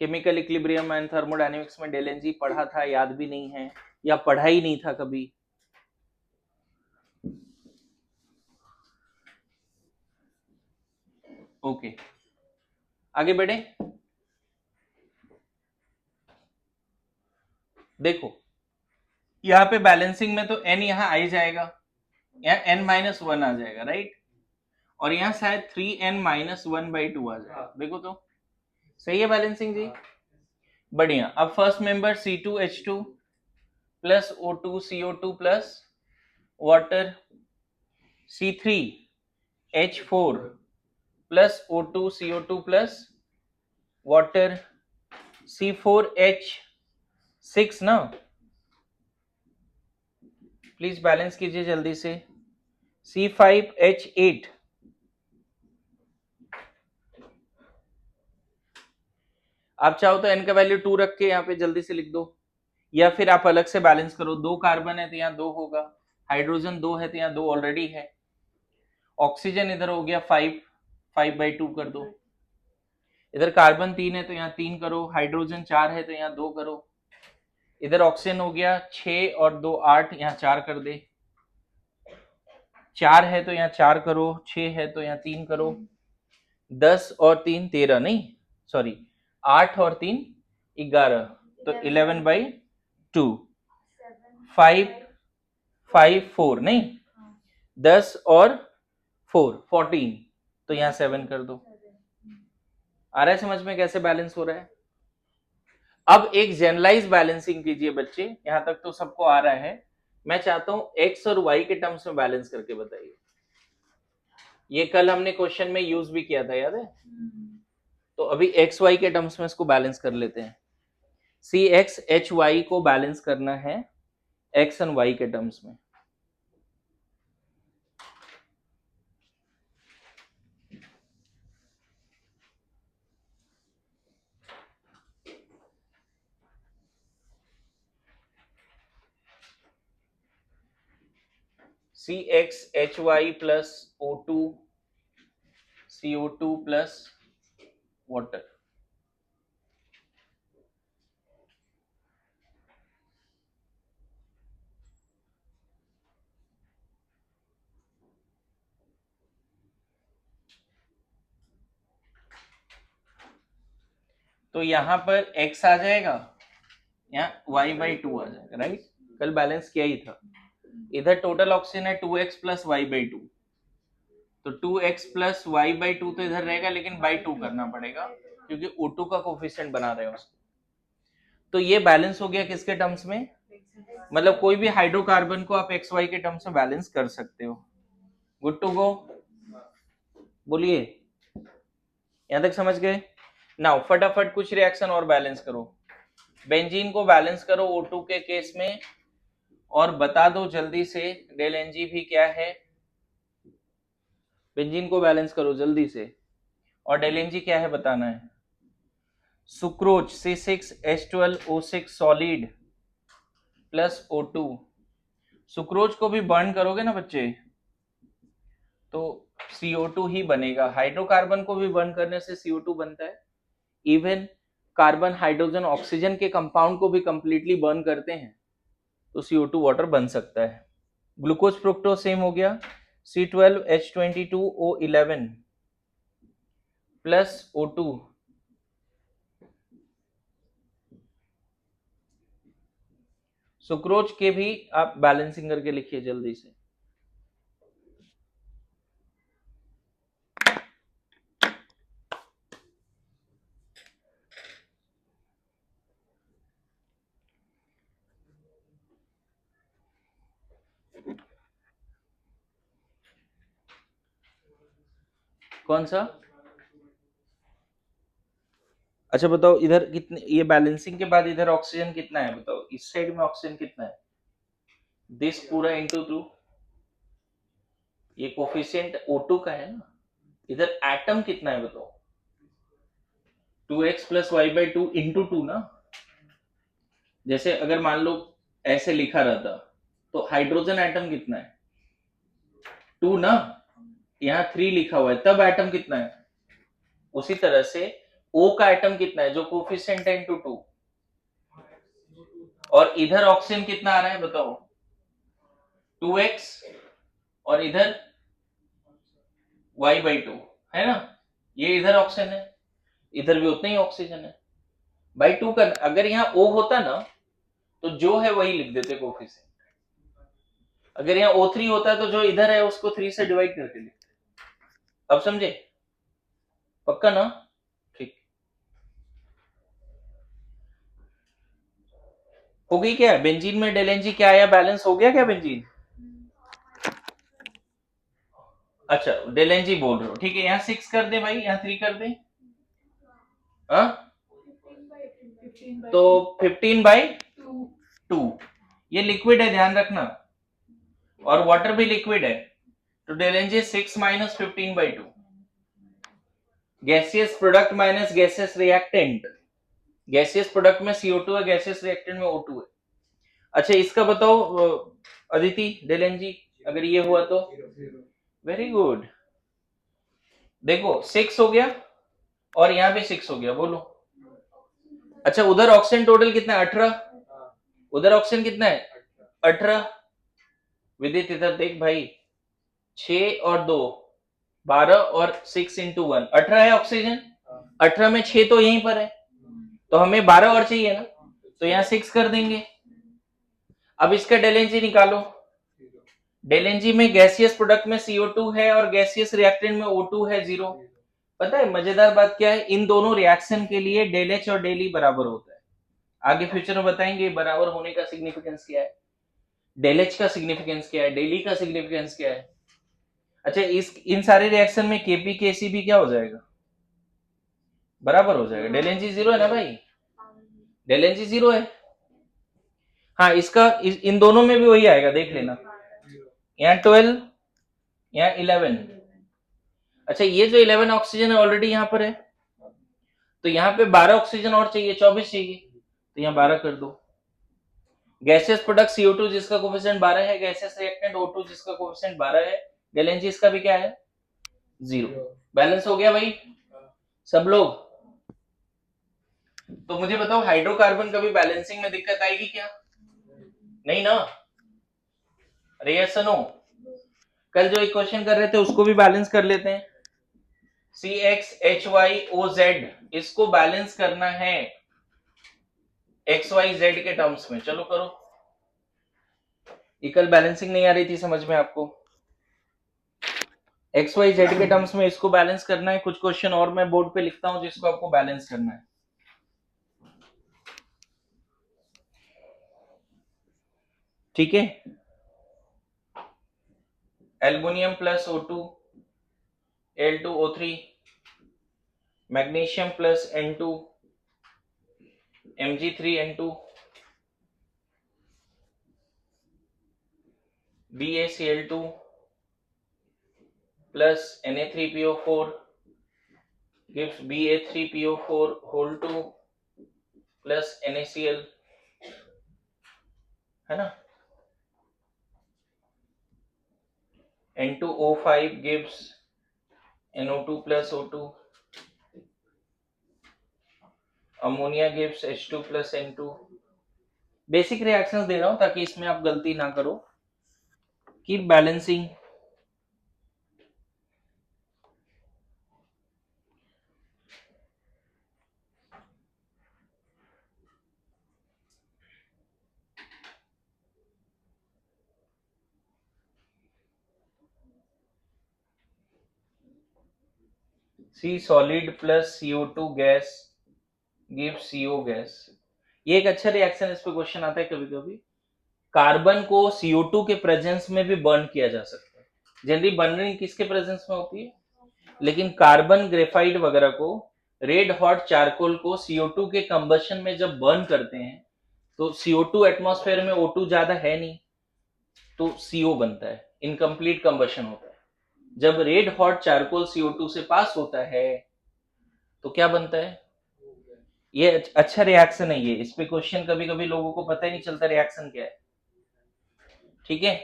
Chemical equilibrium and thermodynamics में डेल एनर्जी पढ़ा था, याद भी नहीं है या पढ़ा ही नहीं था कभी? ओके आगे बढ़े। देखो यहाँ पे बैलेंसिंग में तो n यहाँ आ ही जाएगा, यहाँ n-1 आ जाएगा, राइट? और यहाँ शायद 3n - 1/2 आ जाएगा। देखो तो सही है बैलेंसिंग जी? बढ़िया। अब first member C2H2 plus O2 CO2 plus water, C3H4 plus O2 CO2 plus water, C4H6 ना। प्लीज बैलेंस कीजिए जल्दी से। C5H8 आप चाहो तो n का वैल्यू 2 रख के यहाँ पे जल्दी से लिख दो, या फिर आप अलग से बैलेंस करो। 2 कार्बन है तो यहाँ 2 होगा, हाइड्रोजन 2 है तो यहाँ 2 ऑलरेडी है, ऑक्सीजन इधर हो गया 5/2 कर दो, इधर कार्बन 3 है तो यहाँ 3 करो, हाइड्रोजन 4 है तो यहाँ 2 करो, इधर ऑक्सीजन हो गया 6 और 2 8, यहाँ 4 कर दे, 4 है तो यहाँ 4 करो, 6 है तो यहाँ 3 करो, 10 और 3 13, नहीं सॉरी 8 और 3 11, तो 11/2, 5 5 4 नहीं 10 और 4 14, तो यहाँ 7 कर दो। आ रहा है समझ में कैसे बैलेंस हो रहा है? अब एक जनरलाइज बैलेंसिंग कीजिए बच्चे, यहां तक तो सबको आ रहा है। मैं चाहता हूं x और y के टर्म्स में बैलेंस करके बताइए। ये कल हमने क्वेश्चन में यूज भी किया था, याद है? तो अभी एक्स वाई के टर्म्स में इसको बैलेंस कर लेते हैं। CxHy को बैलेंस करना है x एंड y के टर्म्स में। CxHy plus O2 CO2 plus water. तो यहां पर x आ जाएगा, यहाँ y/2 आ जाएगा, राइट। कल बैलेंस किया ही था। इधर टोटल ऑक्सीजन है 2x प्लस y/2, तो 2x प्लस y/2 तो इधर रहेगा, लेकिन बाई 2 करना पड़ेगा क्योंकि O2 का कोफिशिएंट बना रहे हैं उसको। तो ये बैलेंस हो गया किसके टर्म्स में, मतलब कोई भी हाइड्रोकार्बन को आप XY के टर्म्स में बैलेंस कर सकते हो। गुड टू गो, बोलिए यहां तक समझ गए। नाउ फटाफट कुछ रिएक्शन और बैलेंस करो। बेंजीन को बैलेंस करो O2 के केस में, और बता दो जल्दी से डेल Ng भी क्या है। बेंजीन को बैलेंस करो जल्दी से, और डेल Ng क्या है बताना है। Sucrose C6H12O6 solid plus O2। Sucrose को भी बर्न करोगे ना बच्चे तो CO2 ही बनेगा। हाइड्रोकार्बन को भी बर्न करने से CO2 बनता है। इवन कार्बन हाइड्रोजन ऑक्सीजन के कंपाउंड को भी कंप्लीटली बर्न करते हैं तो CO2 वाटर बन सकता है। ग्लूकोज फ्रुक्टोज सेम हो गया, C12H22O11 प्लस O2। सुक्रोज के भी आप बैलेंसिंग करके लिखिए जल्दी से। कौन सा, अच्छा बताओ इधर कितने, ये बैलेंसिंग के बाद इधर ऑक्सीजन कितना है बताओ, इस साइड में ऑक्सीजन कितना है, दिस पूरा इंटू 2, ये कोफिशिएंट O2 का है ना। इधर एटम कितना है बताओ, 2x प्लस y/2 इंटू 2 ना। जैसे अगर मान लो ऐसे लिखा रहता तो हाइड्रोजन एटम कितना है 2 ना, यहाँ 3 लिखा हुआ है तब एटम कितना है। उसी तरह से O का एटम कितना है जो कोफिशिएंट है इंटू 2, और इधर ऑक्सीजन कितना आ रहा है बताओ 2x, और इधर y/2 है ना। ये इधर ऑक्सीजन है, इधर भी उतना ही ऑक्सीजन है, बाई 2 का। अगर यहाँ O होता ना तो जो है वही लिख देते कोफिशिएंट। अगर यहाँ O3 होता तो जो इधर है उसको 3 से डिवाइड करके लिखते। अब समझे, पक्का ना, ठीक। हो गई क्या बेंजीन में डेल Ng क्या आया, बैलेंस हो गया क्या बेंजीन। अच्छा डेल Ng बोल रहे हो, ठीक है। यहाँ 6 कर दे भाई, यहाँ 3 कर दे, हाँ तो 15/2। ये लिक्विड है ध्यान रखना, और वाटर भी लिक्विड है, तो del Ng 6 minus 15/2। Gaseous product minus gaseous reactant, gaseous product में CO2 है, गैसियस रिएक्टेंट में O2 है। अच्छा इसका बताओ अदिति, डेल Ng अगर ये हुआ तो, वेरी गुड। देखो 6 हो गया और यहाँ भी 6 हो गया, बोलो। अच्छा उधर ऑक्सीजन टोटल कितना है 18, उधर ऑक्सीजन कितना है 18। विदित इधर देख भाई, 6 और 2 12 और 6 इंटू 1 18 है ऑक्सीजन। 18 में 6 तो यहीं पर है, तो हमें 12 और चाहिए ना, तो यहाँ 6 कर देंगे। अब इसका डेल Ng निकालो। डेल Ng में गैसियस प्रोडक्ट में CO2 है और गैसियस रिएक्टेंट में O2 है 0। पता है मजेदार बात क्या है, इन दोनों रिएक्शन के लिए डेल H और डेल E बराबर होता है। आगे फ्यूचर में बताएंगे बराबर होने का सिग्निफिकेंस क्या है, डेल H का सिग्निफिकेंस क्या है, डेल E का सिग्निफिकेंस क्या है। अच्छा इन सारे रिएक्शन में Kp Kcb क्या हो जाएगा, बराबर हो जाएगा। डेल Ng 0 है ना भाई, डेल Ng 0 है। हाँ इसका इन दोनों में भी वही आएगा, देख लेना, यहाँ 12 यहाँ 11। अच्छा ये जो 11 ऑक्सीजन है ऑलरेडी यहाँ पर है, तो यहाँ पे 12 ऑक्सीजन और चाहिए, 24 चाहिए, तो यहाँ 12 कर दो। गैसियस प्रोडक्ट CO2 जिसका कोफिशिएंट 12 है, गैसियस रिएक्टेंट O2 जिसका कोफिशिएंट 12 है, डेल Ng इसका भी क्या है 0। बैलेंस हो गया भाई सब लोग। तो मुझे बताओ हाइड्रोकार्बन कभी बैलेंसिंग में दिक्कत आएगी क्या? नहीं ना। अरे यस नो। कल जो एक क्वेश्चन कर रहे थे उसको भी बैलेंस कर लेते हैं। CXHYOZ इसको बैलेंस करना है XYZ के टर्म्स में। चलो करो। ये कल बैलेंसिंग नहीं आ रही थी समझ में आपको? XYZ के टर्म्स में इसको बैलेंस करना है। कुछ क्वेश्चन और मैं बोर्ड पे लिखता हूं जिसको आपको बैलेंस करना है। ठीक है। Aluminium plus O2 Al2O3, magnesium plus N2 Mg3N2, BaCl2 plus Na3PO4 gives Ba3PO4 whole 2 plus NaCl, है ना? N2O5 gives NO2 plus O2, ammonia gives H2 plus N2। Basic reactions दे रहा हूं ताकि इसमें आप गलती ना करो। Keep balancing. C solid plus CO2 gas gives CO gas। ये एक अच्छा रिएक्शन, इस पे क्वेश्चन आता है कभी कभी। कार्बन को CO2 के प्रेजेंस में भी बर्न किया जा सकता है। जनरली बर्निंग किसके प्रेजेंस में होती है? लेकिन कार्बन ग्रेफाइट वगैरह को, रेड हॉट चारकोल को CO2 के कंबशन में जब बर्न करते हैं तो CO2 एटमॉस्फेयर में O2 ज्यादा है नहीं, तो CO बनता है, इनकम्प्लीट कंबशन होता है। जब रेड हॉट चारकोल CO2 से पास होता है तो क्या बनता है? ये अच्छा रिएक्शन है ये। इस पे क्वेश्चन कभी कभी लोगों को पता ही नहीं चलता रिएक्शन क्या है। ठीक है।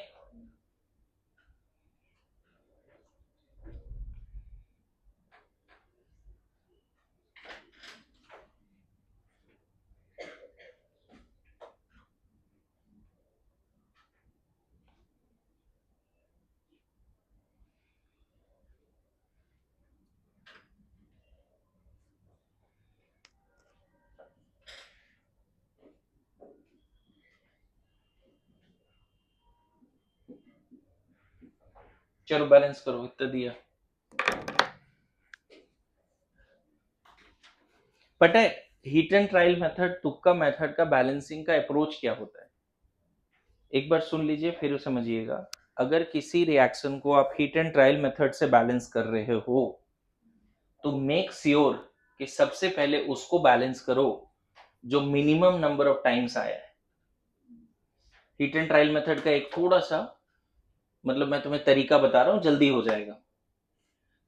चलो बैलेंस करो, इतना दिया। पता है हीट एंड ट्रायल मेथड, तुक्का मेथड का बैलेंसिंग का अप्रोच क्या होता है? एक बार सुन लीजिए फिर समझिएगा। अगर किसी रिएक्शन को आप हीट एंड ट्रायल मेथड से बैलेंस कर रहे हो तो मेक श्योर कि सबसे पहले उसको बैलेंस करो जो मिनिमम नंबर ऑफ टाइम्स आया है। हीट एंड ट्रायल मेथड का एक थोड़ा सा मतलब मैं तुम्हें तरीका बता रहा हूं, जल्दी हो जाएगा।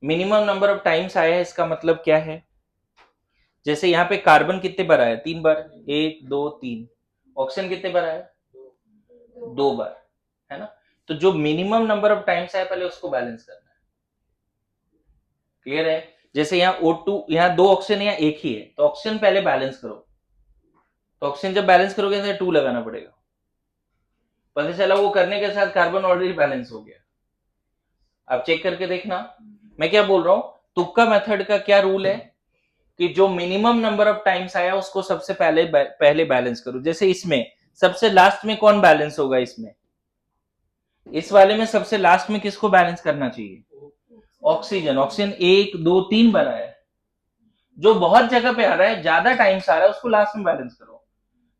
मिनिमम नंबर ऑफ टाइम्स आया है इसका मतलब क्या है? जैसे यहाँ पे कार्बन कितने बार आया? 3 बार, 1 2 3। ऑक्सीजन कितने बार आया? 2 बार, है ना? तो जो मिनिमम नंबर ऑफ टाइम्स आया पहले उसको बैलेंस करना है। क्लियर है? जैसे यहाँ O2, यहाँ 2 ऑक्सीजन, यहाँ एक ही है, तो ऑक्सीजन पहले बैलेंस करो। तो ऑक्सीजन जब बैलेंस करोगे तो 2 लगाना पड़ेगा। पता चला वो करने के साथ कार्बन ऑलरेडी बैलेंस हो गया। आप चेक करके देखना। मैं क्या बोल रहा हूं, तुक्का मेथड का क्या रूल है कि जो मिनिमम नंबर ऑफ टाइम्स आया उसको सबसे पहले बैलेंस करो। जैसे इसमें सबसे लास्ट में कौन बैलेंस होगा? इसमें, इस वाले में सबसे लास्ट में किसको बैलेंस करना चाहिए? ऑक्सीजन। ऑक्सीजन 1 2 3 बार आया है। जो बहुत जगह पे आ रहा है, ज्यादा टाइम्स आ रहा है, उसको लास्ट में बैलेंस करो।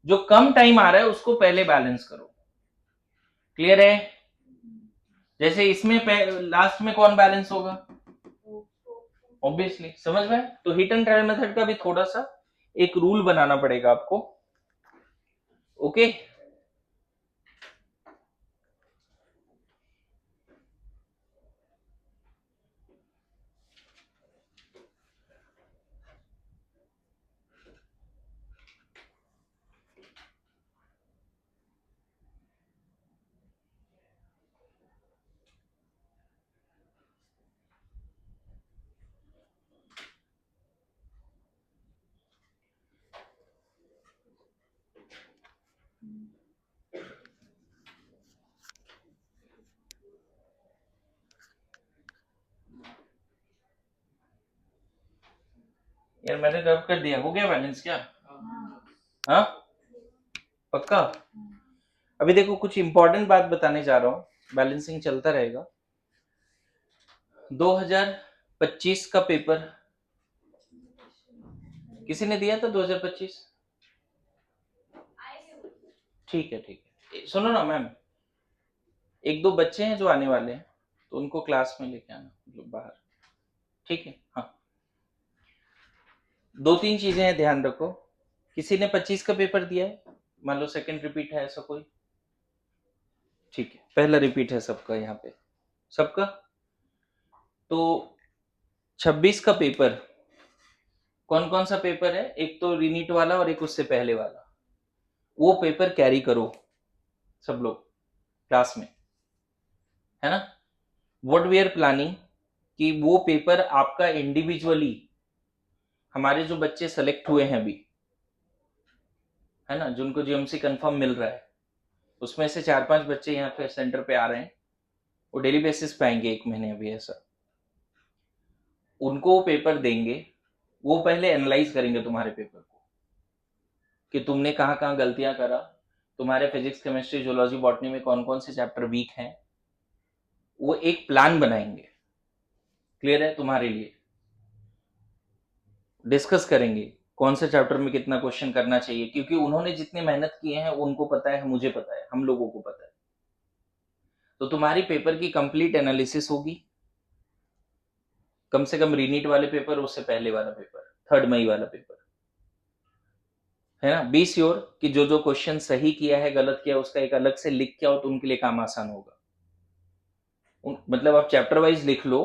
जो कम टाइम आ रहा है उसको पहले बैलेंस करो। क्लियर है? जैसे इसमें लास्ट में कौन बैलेंस होगा? ऑब्वियसली, समझ में? तो हीट एंड ट्रायल मेथड का भी थोड़ा सा एक रूल बनाना पड़ेगा आपको। ओके। यार मैंने रब कर दिया, हो गया बैलेंस क्या? हाँ हाँ पक्का? अभी देखो कुछ इंपॉर्टेंट बात बताने जा रहा हूँ, बैलेंसिंग चलता रहेगा। 2025 का पेपर किसी ने दिया था 2025? ठीक है ठीक है, सुनो ना मैम, एक दो बच्चे हैं जो आने वाले हैं तो उनको क्लास में लेके आना, मतलब बाहर, ठीक है? हाँ, दो तीन चीजें हैं, ध्यान रखो। किसी ने 25 का पेपर दिया है? मान लो सेकंड रिपीट है ऐसा कोई? ठीक है, पहला रिपीट है सबका यहाँ पे, सबका। तो 26 का पेपर, कौन कौन सा पेपर है? एक तो रीनीट वाला और एक उससे पहले वाला, वो पेपर कैरी करो सब लोग क्लास में, है ना? व्हाट वी आर प्लानिंग कि वो पेपर आपका इंडिविजुअली, हमारे जो बच्चे सेलेक्ट हुए हैं अभी, है ना, जिनको जीएमसी कंफर्म मिल रहा है, उसमें से 4-5 बच्चे यहाँ पे सेंटर पे आ रहे हैं, वो डेली बेसिस पे आएंगे 1 महीने अभी ऐसा, उनको पेपर देंगे, वो पहले एनालाइज करेंगे तुम्हारे पेपर को कि तुमने कहाँ कहाँ गलतियां करा, तुम्हारे फिजिक्स केमिस्ट्री जूलॉजी बॉटनी में कौन कौन से चैप्टर वीक हैं, वो एक प्लान बनाएंगे, क्लियर है? तुम्हारे लिए डिस्कस करेंगे कौन से चैप्टर में कितना क्वेश्चन करना चाहिए, क्योंकि उन्होंने जितनी मेहनत किए हैं उनको पता है, मुझे पता है, हम लोगों को पता है। तो तुम्हारी पेपर की कंप्लीट एनालिसिस होगी, कम से कम रीनीट वाले पेपर, उससे पहले वाला पेपर, 3 मई वाला पेपर, है ना? बी श्योर कि जो जो क्वेश्चन सही किया है गलत किया उसका एक अलग से लिख के आओ, तो उनके लिए काम आसान होगा। मतलब आप चैप्टर वाइज लिख लो,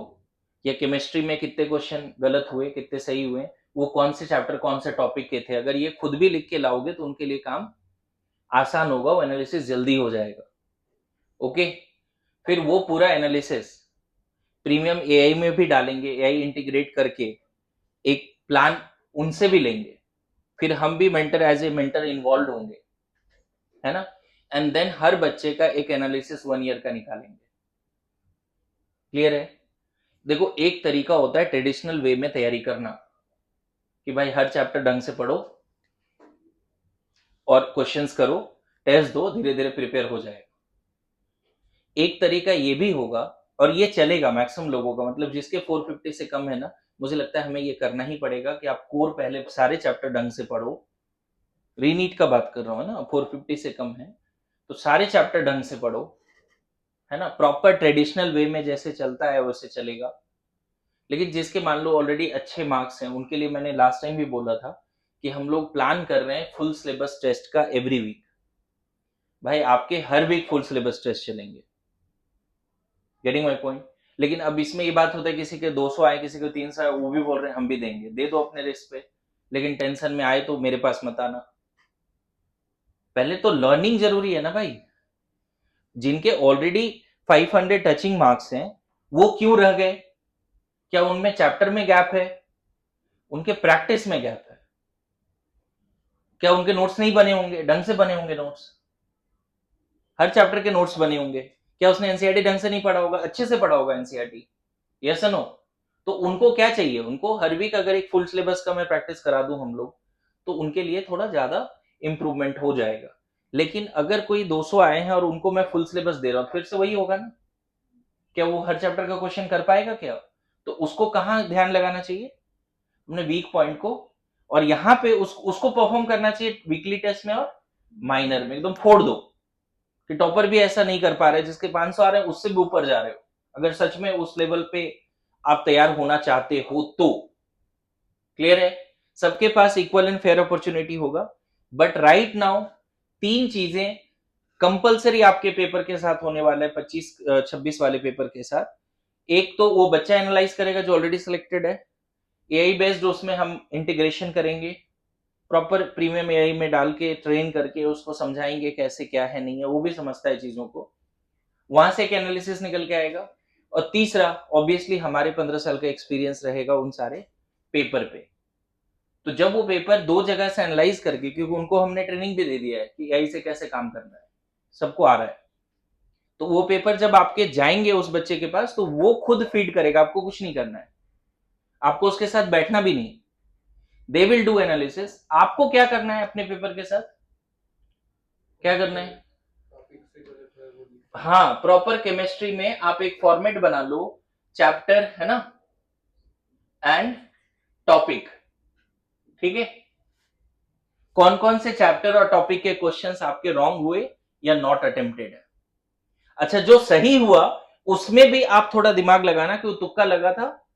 या केमिस्ट्री में कितने क्वेश्चन गलत हुए कितने सही हुए, वो कौन से चैप्टर कौन से टॉपिक के थे, अगर ये खुद भी लिख के लाओगे तो उनके लिए काम आसान होगा, वो एनालिसिस जल्दी हो जाएगा। ओके, फिर वो पूरा एनालिसिस प्रीमियम एआई में भी डालेंगे, एआई इंटीग्रेट करके एक प्लान उनसे भी लेंगे, फिर हम भी mentor as a mentor involve होंगे, है ना? एंड देन हर बच्चे का एक एनालिसिस 1 ईयर का निकालेंगे, क्लियर है? देखो एक तरीका होता है ट्रेडिशनल वे में तैयारी करना, कि भाई हर चैप्टर ढंग से पढ़ो और क्वेश्चंस करो, टेस्ट दो, धीरे धीरे प्रिपेयर हो जाएगा। एक तरीका ये भी होगा, और ये चलेगा मैक्सिमम लोगों का, मतलब जिसके 450 से कम है ना, मुझे लगता है हमें ये करना ही पड़ेगा कि आप कोर पहले सारे चैप्टर ढंग से पढ़ो, रीनीट का बात कर रहा हूँ ना, 450 से कम है तो सारे चैप्टर ढंग से पढ़ो, है ना? प्रॉपर ट्रेडिशनल वे में जैसे चलता है वैसे चलेगा। लेकिन जिसके मान लो ऑलरेडी अच्छे मार्क्स हैं, उनके लिए मैंने लास्ट टाइम भी बोला था कि हम लोग प्लान कर रहे हैं फुल सिलेबस टेस्ट का एवरी वीक। भाई आपके हर वीक फुल सिलेबस टेस्ट चलेंगे, गेटिंग माई पॉइंट? लेकिन अब इसमें ये बात होता है किसी के 200 आए किसी के 300 आए, वो भी बोल रहे हैं हम भी देंगे, दे दो अपने रिस्क पे, लेकिन टेंशन में आए तो मेरे पास मत आना। पहले तो लर्निंग जरूरी है ना भाई। जिनके ऑलरेडी 500 टचिंग मार्क्स हैं वो क्यों रह गए? क्या उनमें चैप्टर में गैप है? उनके प्रैक्टिस में गैप है? क्या उनके नोट्स नहीं बने होंगे? ढंग से बने होंगे नोट्स, हर चैप्टर के नोट्स बने होंगे। क्या उसने एनसीईआरटी ढंग से नहीं पढ़ा होगा? अच्छे से पढ़ा होगा एनसीईआरटी, यस और नो? तो उनको क्या चाहिए? उनको हर वीक अगर एक फुल सिलेबस का मैं प्रैक्टिस करा दूं हम लोग, तो उनके लिए थोड़ा ज्यादा इंप्रूवमेंट हो जाएगा। लेकिन अगर कोई 200 आए हैं और उनको मैं फुल सिलेबस दे रहा हूं, फिर से वही होगा ना, क्या वो हर चैप्टर का क्वेश्चन कर पाएगा क्या? तो उसको कहाँ ध्यान लगाना चाहिए? अपने वीक पॉइंट को, और यहाँ पे उसको परफॉर्म करना चाहिए वीकली टेस्ट में और माइनर में, एकदम फोड़ दो। कि टॉपर भी ऐसा नहीं कर पा रहे, जिसके 500 आ रहे हैं उससे भी ऊपर जा रहे हो, अगर सच में उस लेवल पे आप तैयार होना चाहते हो तो। क्लियर है? सबके पास इक्वल एंड फेयर अपॉर्चुनिटी होगा, बट राइट नाउ 3 चीजें कंपलसरी आपके पेपर के साथ होने वाला है, 25-26 वाले पेपर के साथ। एक तो वो बच्चा एनालाइज करेगा जो ऑलरेडी सिलेक्टेड है, एआई बेस्ड उसमें हम इंटीग्रेशन करेंगे, प्रॉपर प्रीमियम एआई में डाल के ट्रेन करके उसको समझाएंगे कैसे क्या है नहीं है, वो भी समझता है चीजों को, वहां से एक एनालिसिस निकल के आएगा। और तीसरा ऑब्वियसली हमारे 15 साल का एक्सपीरियंस रहेगा उन सारे पेपर पे। तो जब वो पेपर 2 जगह से एनालाइज करके, क्योंकि उनको हमने ट्रेनिंग भी दे दिया है कि एआई से कैसे काम करना है, सबको आ रहा है, तो वो पेपर जब आपके जाएंगे उस बच्चे के पास तो वो खुद फीड करेगा, आपको कुछ नहीं करना है, आपको उसके साथ बैठना भी नहीं। They will do analysis. आपको क्या करना है अपने पेपर के साथ, क्या करना है? हाँ, प्रॉपर केमिस्ट्री में आप एक फॉर्मेट बना लो, चैप्टर है ना एंड टॉपिक, ठीक है? कौन कौन से चैप्टर और टॉपिक के क्वेश्चंस आपके रॉन्ग हुए या नॉट अटेम्प्टेड है। अच्छा, जो सही हुआ उसमें भी आप थोड़ा दिमाग लगाना कि वो तुक्का लगा था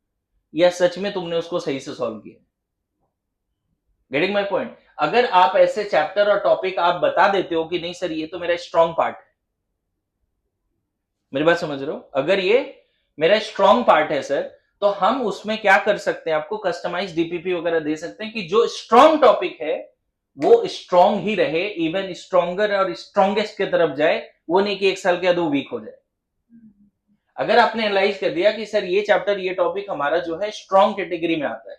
या सच में तुमने उसको सही से सॉल्व किया। Getting my point? अगर आप ऐसे चैप्टर और टॉपिक आप बता देते हो कि नहीं सर ये तो मेरा स्ट्रॉन्ग पार्ट है, मेरी बात समझ रहे हो, अगर ये मेरा स्ट्रॉन्ग पार्ट है सर, तो हम उसमें क्या कर सकते हैं, आपको कस्टमाइज डीपीपी वगैरह दे सकते हैं कि जो स्ट्रॉन्ग टॉपिक है वो स्ट्रॉन्ग ही रहे, इवन स्ट्रॉन्गर और स्ट्रॉन्गेस्ट की तरफ जाए, वो नहीं कि एक साल के बाद वो वीक हो जाए। अगर आपने एनालाइज कर दिया कि सर ये चैप्टर ये टॉपिक हमारा जो है स्ट्रॉन्ग कैटेगरी में आता है,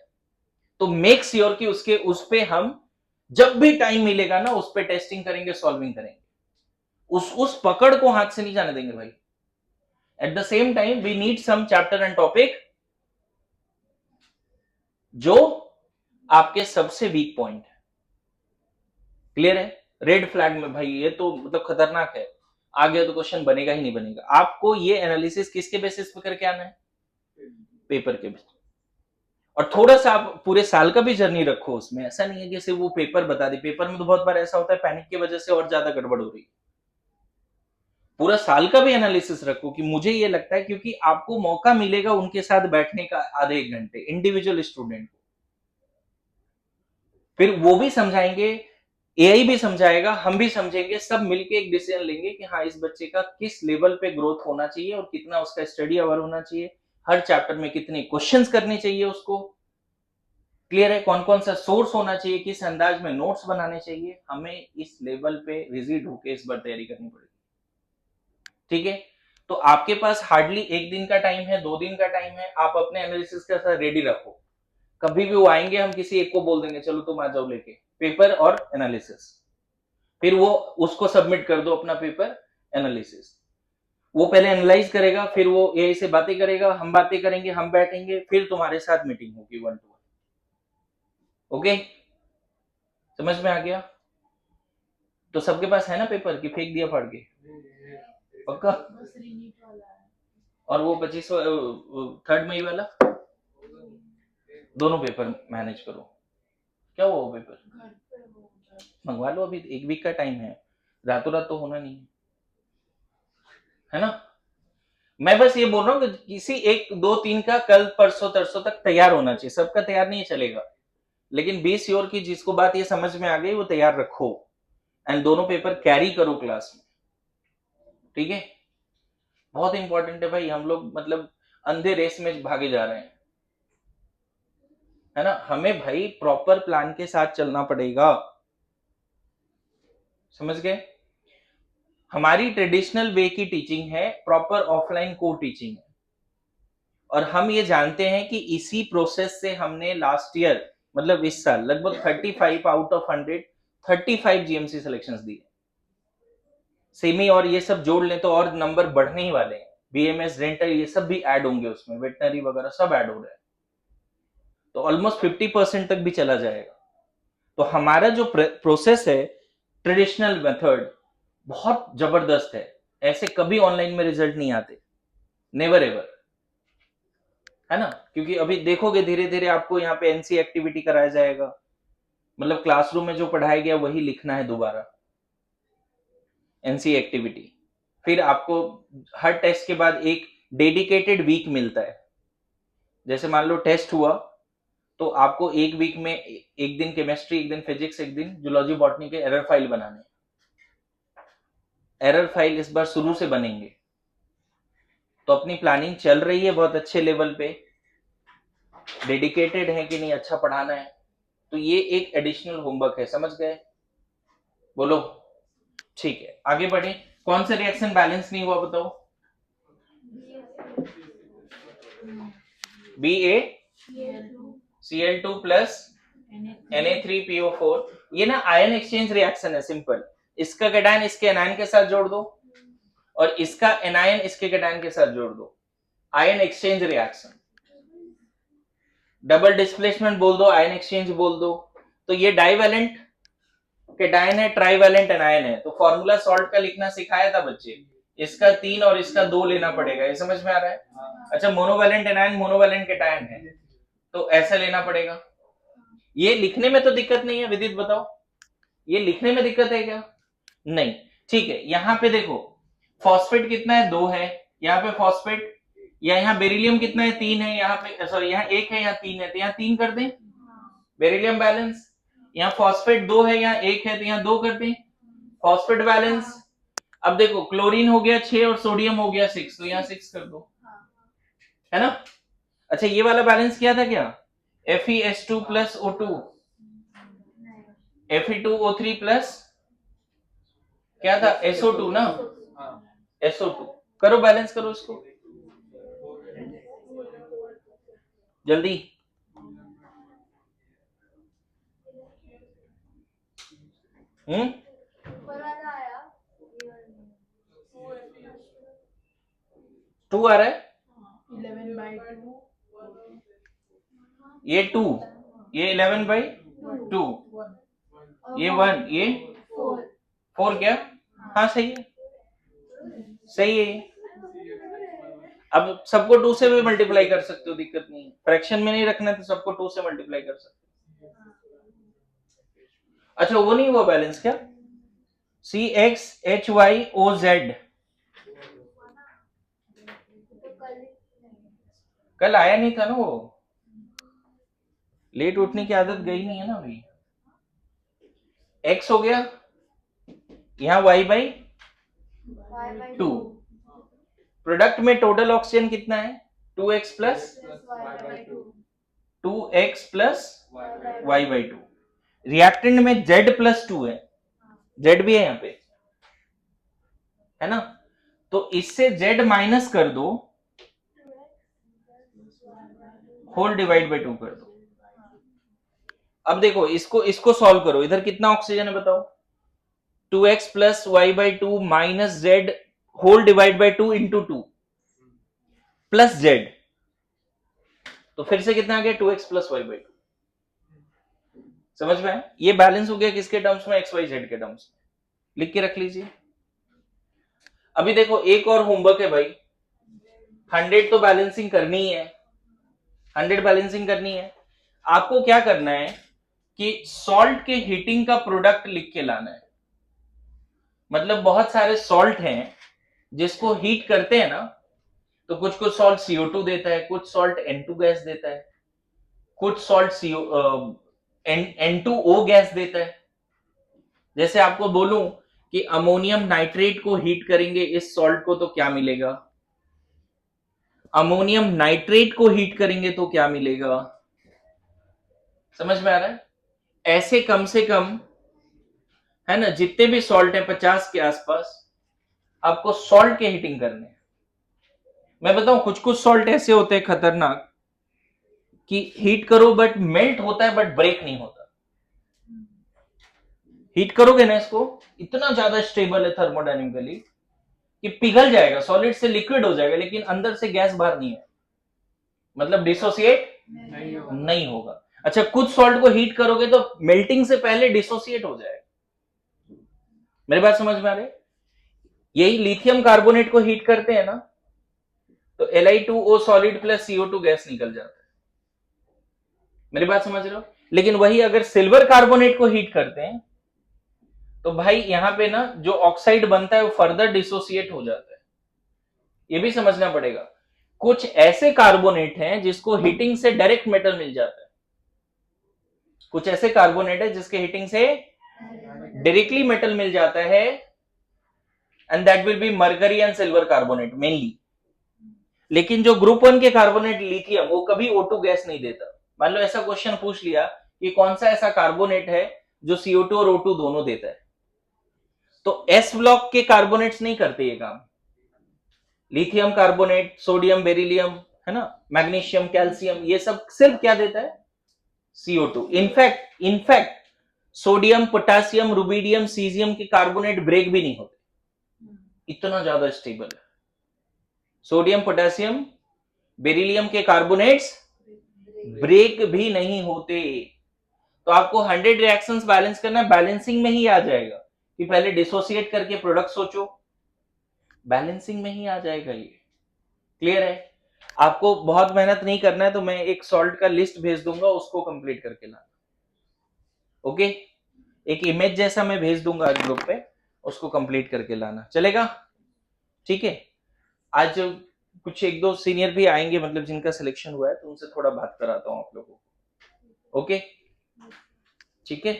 तो मेक श्योर कि उसके उस पे हम जब भी टाइम मिलेगा ना उस पे टेस्टिंग करेंगे, सॉल्विंग करेंगे, उस पकड़ को हाथ से नहीं जाने देंगे भाई। At the same time we need some chapter and topic जो आपके सबसे वीक पॉइंट है। क्लियर है? रेड फ्लैग में भाई ये तो मतलब खतरनाक है, आगे तो क्वेश्चन बनेगा ही नहीं बनेगा। आपको ये एनालिसिस किसके बेसिस पे करके आना है? पेपर के बेसिस। और थोड़ा सा आप पूरे साल का भी जर्नी रखो उसमें, ऐसा नहीं है कि सिर्फ वो पेपर बता दे। पेपर में तो बहुत बार ऐसा होता है पैनिक की वजह से और ज्यादा गड़बड़ हो रही है। पूरा साल का भी एनालिसिस रखो कि मुझे ये लगता है, क्योंकि आपको मौका मिलेगा उनके साथ बैठने का आधे एक घंटे, इंडिविजुअल स्टूडेंट को, फिर वो भी समझाएंगे, एआई भी समझाएगा, हम भी समझेंगे, सब मिलके एक डिसीजन लेंगे कि हाँ इस बच्चे का किस लेवल पे ग्रोथ होना चाहिए और कितना उसका स्टडी आवर होना चाहिए, हर चैप्टर में कितने क्वेश्चंस करने चाहिए उसको। क्लियर है? कौन कौन सा सोर्स होना चाहिए, किस अंदाज में नोट्स बनाने चाहिए, हमें इस लेवल पे विजिट होके इस बार तैयारी करनी पड़ेगी। ठीक है? तो आपके पास हार्डली एक दिन का टाइम है, 2 दिन का टाइम है, आप अपने एनालिसिस के साथ रेडी रखो। कभी भी वो आएंगे हम किसी एक को बोल देंगे चलो तुम आ जाओ लेके पेपर और एनालिसिस, फिर वो उसको सबमिट कर दो अपना पेपर एनालिसिस। वो पहले एनालाइज करेगा, फिर वो एआई से बातें करेगा, हम बातें करेंगे, हम बैठेंगे, फिर तुम्हारे साथ मीटिंग होगी 1 to 1। ओके, समझ में आ गया? तो सबके पास है ना पेपर कि फेंक दिया फाड़ के? पक्का? बस रीनीट वाला है। और वो 25 3 मई वाला दोनों पेपर मैनेज करो। क्या हुआ वो पेपर? घर पे वो मंगवा लो, अभी 1 वीक का टाइम है, रातों रात तो होना नहीं है ना? मैं बस ये बोल रहा हूँ कि किसी 1 2 3 का कल परसों तरसों तक तैयार होना चाहिए। सबका तैयार नहीं चलेगा, लेकिन 20 श्योर की जिसको बात ये समझ में आ गई वो तैयार रखो एंड दोनों पेपर कैरी करो क्लास में। ठीक है? बहुत इंपॉर्टेंट है भाई, हम लोग मतलब अंधे रेस में भागे जा रहे हैं, है ना? हमें भाई प्रॉपर प्लान के साथ चलना पड़ेगा, समझ गए? हमारी ट्रेडिशनल वे की टीचिंग है, प्रॉपर ऑफलाइन को टीचिंग है, और हम ये जानते हैं कि इसी प्रोसेस से हमने लास्ट ईयर मतलब इस साल लगभग 35 आउट ऑफ 100 35 जीएमसी सिलेक्शंस दिए। सेमी और ये सब जोड़ लें तो और नंबर बढ़ने ही वाले हैं, बीएमएस रेंटल ये सब भी ऐड होंगे उसमें, वेटनरी वगैरह सब ऐड हो रहा है, तो ऑलमोस्ट 50% तक भी चला जाएगा। तो हमारा जो प्रोसेस है ट्रेडिशनल मेथड बहुत जबरदस्त है, ऐसे कभी ऑनलाइन में रिजल्ट नहीं आते, नेवर एवर, है ना? क्योंकि अभी देखोगे धीरे धीरे आपको यहाँ पे एनसी एक्टिविटी कराया जाएगा, मतलब क्लासरूम में जो पढ़ाया गया वही लिखना है दोबारा, एनसी एक्टिविटी। फिर आपको हर टेस्ट के बाद एक डेडिकेटेड वीक मिलता है, जैसे मान लो टेस्ट हुआ तो आपको एक वीक में एक दिन केमिस्ट्री, एक दिन फिजिक्स, एक दिन जूलॉजी बॉटनी के एरर फाइल बनाने। एरर फाइल इस बार शुरू से बनेंगे, तो अपनी प्लानिंग चल रही है बहुत अच्छे लेवल पे, डेडिकेटेड है कि नहीं, अच्छा पढ़ाना है, तो ये एक एडिशनल होमवर्क है, समझ गए? बोलो। ठीक है, आगे बढ़े। कौन सा रिएक्शन बैलेंस नहीं हुआ बताओ? BaCl2 प्लस Na3PO4, ये ना आयन एक्सचेंज रिएक्शन है, सिंपल। इसका कैटायन इसके एनायन के साथ जोड़ दो और इसका एनायन इसके कैटायन के साथ जोड़ दो, ion exchange reaction. Double displacement बोल दो, आयन एक्सचेंज बोल दो। तो ये डाइवैलेंट केटायन है, ट्राइवैलेंट एनायन है। तो फॉर्मूला सॉल्ट का लिखना सिखाया था बच्चे, इसका 3 और इसका 2 लेना पड़ेगा। ये समझ में आ रहा है? अच्छा, मोनोवैलेंट एनायन, मोनोवैलेंट केटायन है, तो ऐसा लेना पड़ेगा। ये लिखने में तो दिक्कत नहीं है, विदित बताओ, ये लिखने में दिक्कत है क्या? नहीं, ठीक है। यहां पे देखो फॉस्फेट कितना है, 2 है, यहाँ पे फॉस्फेट, या यहाँ बेरिलियम कितना है, 3 है, यहाँ पे सॉरी यहाँ 1 है, यहाँ 3 है, तो यहाँ 3 कर दें, बेरिलियम बैलेंस। यहाँ फॉस्फेट 2 है, यहाँ 1 है, तो यहाँ 2 कर दें, फॉस्फेट बैलेंस। अब देखो क्लोरीन हो गया 6 और सोडियम हो गया 6, तो यहाँ 6 कर दो, है ना? अच्छा, ये वाला बैलेंस क्या था क्या? FeS2 plus O2, Fe2O3 plus क्या था, SO2 ना, SO2। करो बैलेंस करो इसको जल्दी। ऊपर वाला आया 2 आ रहा है, 11/2 ये 2, ये 11/2, ये 1, ये 4 क्या? हाँ सही है, सही है। अब सबको 2 से भी मल्टीप्लाई कर सकते हो, दिक्कत नहीं है। फ्रैक्शन में नहीं रखना है तो सबको 2 से मल्टीप्लाई कर सकते हो। अच्छा, वो नहीं हुआ बैलेंस क्या? CXHYOZ कल आया नहीं था ना, वो लेट उठने की आदत गई नहीं है ना अभी। X हो गया, यहां Y/2। प्रोडक्ट में टोटल ऑक्सीजन कितना है? 2x plus 2x plus Y/2। Reactant में Z प्लस 2 है, Z भी है यहाँ पे, है ना? तो इससे Z माइनस कर दो, होल डिवाइड बाय 2 कर दो। अब देखो इसको सॉल्व करो, इधर कितना ऑक्सीजन है बताओ? 2x plus Y/2 minus Z whole divide by 2 into 2 plus Z, तो फिर से कितना आ गया? 2x plus Y/2। समझ में आया? ये बैलेंस हो गया किसके टर्म्स में? XYZ के टर्म्स में। लिख के रख लीजिए। अभी देखो एक और होमवर्क है भाई, 100 तो बैलेंसिंग करनी ही है, 100 बैलेंसिंग करनी है। आपको क्या करना है कि सॉल्ट के हीटिंग का प्रोडक्ट लिख के लाना है। मतलब बहुत सारे सॉल्ट हैं जिसको हीट करते हैं ना, तो कुछ कुछ सॉल्ट CO2 देता है, कुछ सॉल्ट N2 गैस देता है, कुछ सॉल्ट N2O गैस देता है। जैसे आपको बोलूं कि अमोनियम नाइट्रेट को हीट करेंगे इस सॉल्ट को तो क्या मिलेगा, अमोनियम नाइट्रेट को हीट करेंगे तो क्या मिलेगा। समझ में आ रहा है? ऐसे कम से कम, है ना, जितने भी सॉल्ट है 50 के आसपास आपको सॉल्ट के हीटिंग करने हैं। मैं बताऊं, कुछ कुछ सॉल्ट ऐसे होते हैं खतरनाक कि हीट करो बट मेल्ट होता है बट ब्रेक नहीं होता। हीट करोगे ना इसको, इतना ज्यादा स्टेबल है थर्मोडायनेमिकली कि पिघल जाएगा, सॉलिड से लिक्विड हो जाएगा, लेकिन अंदर से गैस बाहर नहीं है, मतलब डिसोसिएट नहीं होगा। अच्छा, कुछ सॉल्ट को हीट करोगे तो मेल्टिंग से पहले डिसोसिएट हो जाएगा। मेरी बात समझ में आ रही? यही लिथियम कार्बोनेट को हीट करते हैं ना, तो Li2O solid plus CO2 gas निकल जाता है। मेरी बात समझ रहे हो? लेकिन वही अगर सिल्वर कार्बोनेट को हीट करते हैं तो भाई यहां पे ना जो ऑक्साइड बनता है वो फर्दर डिसोसिएट हो जाता है। ये भी समझना पड़ेगा। कुछ ऐसे कार्बोनेट हैं जिसको हीटिंग से डायरेक्ट मेटल मिल जाता है, कुछ ऐसे कार्बोनेट है जिसके हीटिंग से डायरेक्टली मेटल मिल जाता है, and that will be mercury and silver carbonate mainly. लेकिन जो ग्रुप 1 के कार्बोनेट लिथियम, वो कभी O2 गैस नहीं देता। मान लो ऐसा क्वेश्चन पूछ लिया कि कौन सा ऐसा कार्बोनेट है जो CO2 और O2 दोनों देता है, तो S ब्लॉक के कार्बोनेट्स नहीं करते ये काम। लिथियम कार्बोनेट, सोडियम, बेरिलियम, है ना, मैग्नीशियम, कैल्शियम, ये सब सिर्फ क्या देता है? CO2। In fact sodium, potassium, rubidium, caesium के कार्बोनेट ब्रेक भी नहीं होते, इतना ज्यादा स्टेबल है। सोडियम, पोटेशियम, बेरिलियम के कार्बोनेट्स ब्रेक भी नहीं होते। तो आपको 100 रिएक्शंस बैलेंस करना है, बैलेंसिंग में ही आ जाएगा कि पहले डिसोसिएट करके प्रोडक्ट सोचो, बैलेंसिंग में ही आ जाएगा ये। क्लियर है? आपको बहुत मेहनत नहीं करना है, तो मैं एक सॉल्ट का लिस्ट भेज दूंगा, उसको कंप्लीट करके लाना। ओके, एक इमेज जैसा मैं भेज दूंगा आज ग्रुप पे, उसको कंप्लीट करके लाना, चलेगा? ठीक है, आज कुछ एक दो सीनियर भी आएंगे, मतलब जिनका सिलेक्शन हुआ है, तो उनसे थोड़ा बात कराता हूं आप लोगों को। ओके, ठीक है।